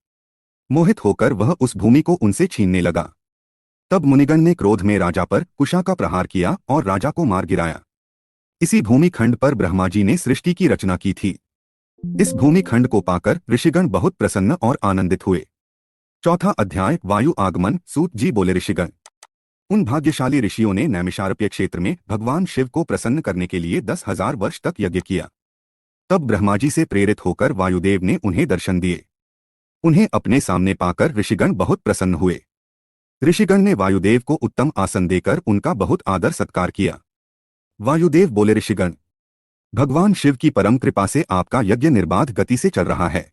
Speaker 1: मोहित होकर वह उस भूमि को उनसे छीनने लगा। तब मुनिगण ने क्रोध में राजा पर कुशा का प्रहार किया और राजा को मार गिराया। इसी भूमि खंड पर ब्रह्मा जी ने सृष्टि की रचना की थी। इस भूमि खंड को पाकर ऋषिगण बहुत प्रसन्न और आनंदित हुए। चौथा अध्याय वायु आगमन। सूत जी बोले, ऋषिगण, उन भाग्यशाली ऋषियों ने नैमिषारण्य क्षेत्र में भगवान शिव को प्रसन्न करने के लिए 10,000 वर्ष तक यज्ञ किया। तब ब्रह्मा जी से प्रेरित होकर वायुदेव ने उन्हें दर्शन दिए। उन्हें अपने सामने पाकर ऋषिगण बहुत प्रसन्न हुए। ऋषिगण ने वायुदेव को उत्तम आसन देकर उनका बहुत आदर सत्कार किया। वायुदेव बोले, ऋषिगण, भगवान शिव की परम कृपा से आपका यज्ञ निर्बाध गति से चल रहा है।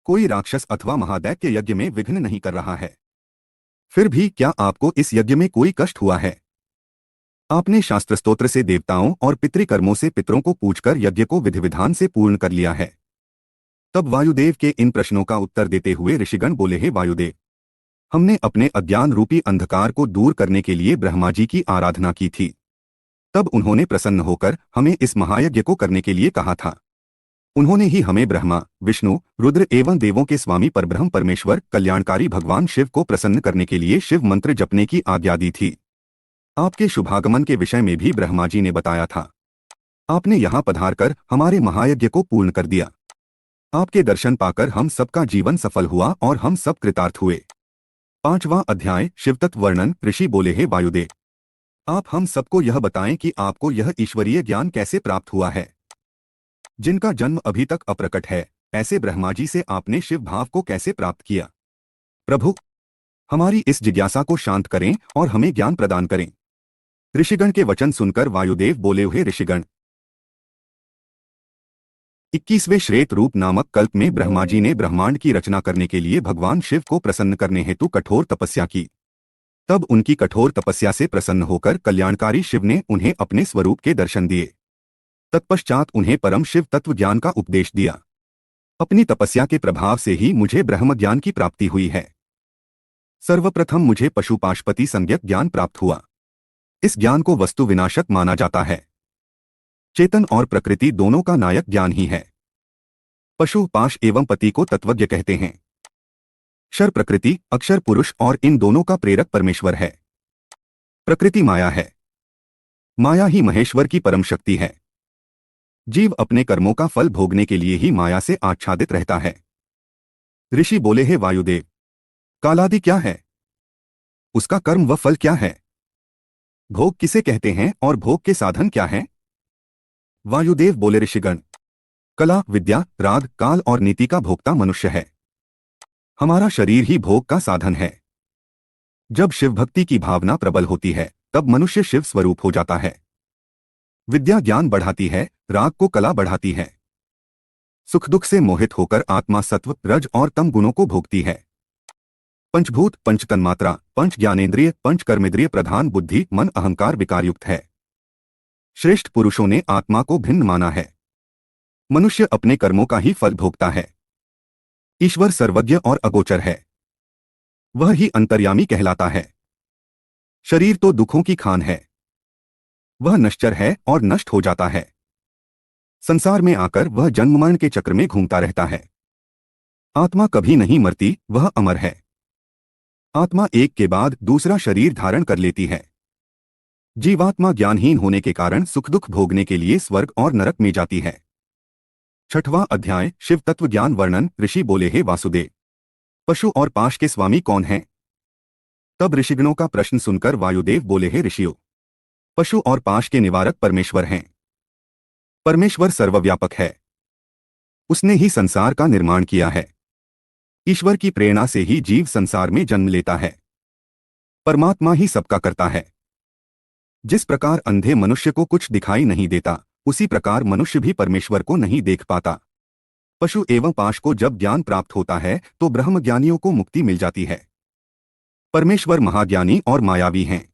Speaker 1: कोई राक्षस अथवा महादैत्य यज्ञ में विघ्न नहीं कर रहा है। फिर भी क्या आपको इस यज्ञ में कोई कष्ट हुआ है? आपने शास्त्र स्तोत्र से देवताओं और पितृकर्मों से पितरों को पूछकर यज्ञ को विधि विधान से पूर्ण कर लिया है। तब वायुदेव के इन प्रश्नों का उत्तर देते हुए ऋषिगण बोले, हे वायुदेव, हमने अपने अज्ञान रूपी अंधकार को दूर करने के लिए ब्रह्मा जी की आराधना की थी। तब उन्होंने प्रसन्न होकर हमें इस महायज्ञ को करने के लिए कहा था। उन्होंने ही हमें ब्रह्मा, विष्णु, रुद्र एवं देवों के स्वामी परब्रह्म परमेश्वर कल्याणकारी भगवान शिव को प्रसन्न करने के लिए शिव मंत्र जपने की आज्ञा दी थी। आपके शुभागमन के विषय में भी ब्रह्मा जी ने बताया था। आपने यहाँ पधारकर हमारे महायज्ञ को पूर्ण कर दिया। आपके दर्शन पाकर हम सबका जीवन सफल हुआ और हम सब कृतार्थ हुए। पांचवां अध्याय शिवतत्व वर्णन। ऋषि बोले, हे वायुदेव, आप हम सबको यह बताएं कि आपको यह ईश्वरीय ज्ञान कैसे प्राप्त हुआ है, जिनका जन्म अभी तक अप्रकट है। ऐसे ब्रह्मा जी से आपने शिव भाव को कैसे प्राप्त किया? प्रभु, हमारी इस जिज्ञासा को शांत करें और हमें ज्ञान प्रदान करें। ऋषिगण के वचन सुनकर वायुदेव बोले, हे ऋषिगण, 21वें श्वेत रूप नामक कल्प में ब्रह्मा जी ने ब्रह्मांड की रचना करने के लिए भगवान शिव को प्रसन्न करने हेतु कठोर तपस्या की। तब उनकी कठोर तपस्या से प्रसन्न होकर कल्याणकारी शिव ने उन्हें अपने स्वरूप के दर्शन दिए। तत्पश्चात उन्हें परम शिव तत्व ज्ञान का उपदेश दिया। अपनी तपस्या के प्रभाव से ही मुझे ब्रह्म ज्ञान की प्राप्ति हुई है। सर्वप्रथम मुझे पशुपाशपति संज्ञक ज्ञान प्राप्त हुआ। इस ज्ञान को वस्तु विनाशक माना जाता है। चेतन और प्रकृति दोनों का नायक ज्ञान ही है। पशु, पाश एवं पति को तत्वज्ञ कहते हैं। क्षर प्रकृति, अक्षर पुरुष और इन दोनों का प्रेरक परमेश्वर है। प्रकृति माया है। माया ही महेश्वर की परम शक्ति है। जीव अपने कर्मों का फल भोगने के लिए ही माया से आच्छादित रहता है। ऋषि बोले, हे वायुदेव, कालादि क्या है? उसका कर्म व फल क्या है? भोग किसे कहते हैं और भोग के साधन क्या हैं? वायुदेव बोले, ऋषिगण, कला, विद्या, राग, काल और नीति का भोक्ता मनुष्य है। हमारा शरीर ही भोग का साधन है। जब शिव भक्ति की भावना प्रबल होती है तब मनुष्य शिव स्वरूप हो जाता है। विद्या ज्ञान बढ़ाती है, राग को कला बढ़ाती है। सुख दुख से मोहित होकर आत्मा सत्व, रज और तम गुणों को भोगती है। पंचभूत, पंच तन्मात्रा, पंच ज्ञानेन्द्रिय, पंच कर्मेंद्रिय प्रधान बुद्धि, मन, अहंकार विकारयुक्त है। श्रेष्ठ पुरुषों ने आत्मा को भिन्न माना है। मनुष्य अपने कर्मों का ही फल भोगता है। ईश्वर सर्वज्ञ और अगोचर है। वह ही अंतर्यामी कहलाता है। शरीर तो दुखों की खान है। वह नश्चर है और नष्ट हो जाता है। संसार में आकर वह जन्म मरण के चक्र में घूमता रहता है। आत्मा कभी नहीं मरती, वह अमर है। आत्मा एक के बाद दूसरा शरीर धारण कर लेती है। जीवात्मा ज्ञानहीन होने के कारण सुख दुख भोगने के लिए स्वर्ग और नरक में जाती है। छठवां अध्याय शिव तत्व ज्ञान वर्णन। ऋषि बोले, हे वासुदेव, पशु और पाश के स्वामी कौन हैं? तब ऋषिगणों का प्रश्न सुनकर वायुदेव बोले, हे ऋषियों, पशु और पाश के निवारक परमेश्वर हैं। परमेश्वर सर्वव्यापक है। उसने ही संसार का निर्माण किया है। ईश्वर की प्रेरणा से ही जीव संसार में जन्म लेता है। परमात्मा ही सबका करता है। जिस प्रकार अंधे मनुष्य को कुछ दिखाई नहीं देता, उसी प्रकार मनुष्य भी परमेश्वर को नहीं देख पाता। पशु एवं पाश को जब ज्ञान प्राप्त होता है तो ब्रह्मज्ञानियों को मुक्ति मिल जाती है। परमेश्वर महाज्ञानी और मायावी हैं।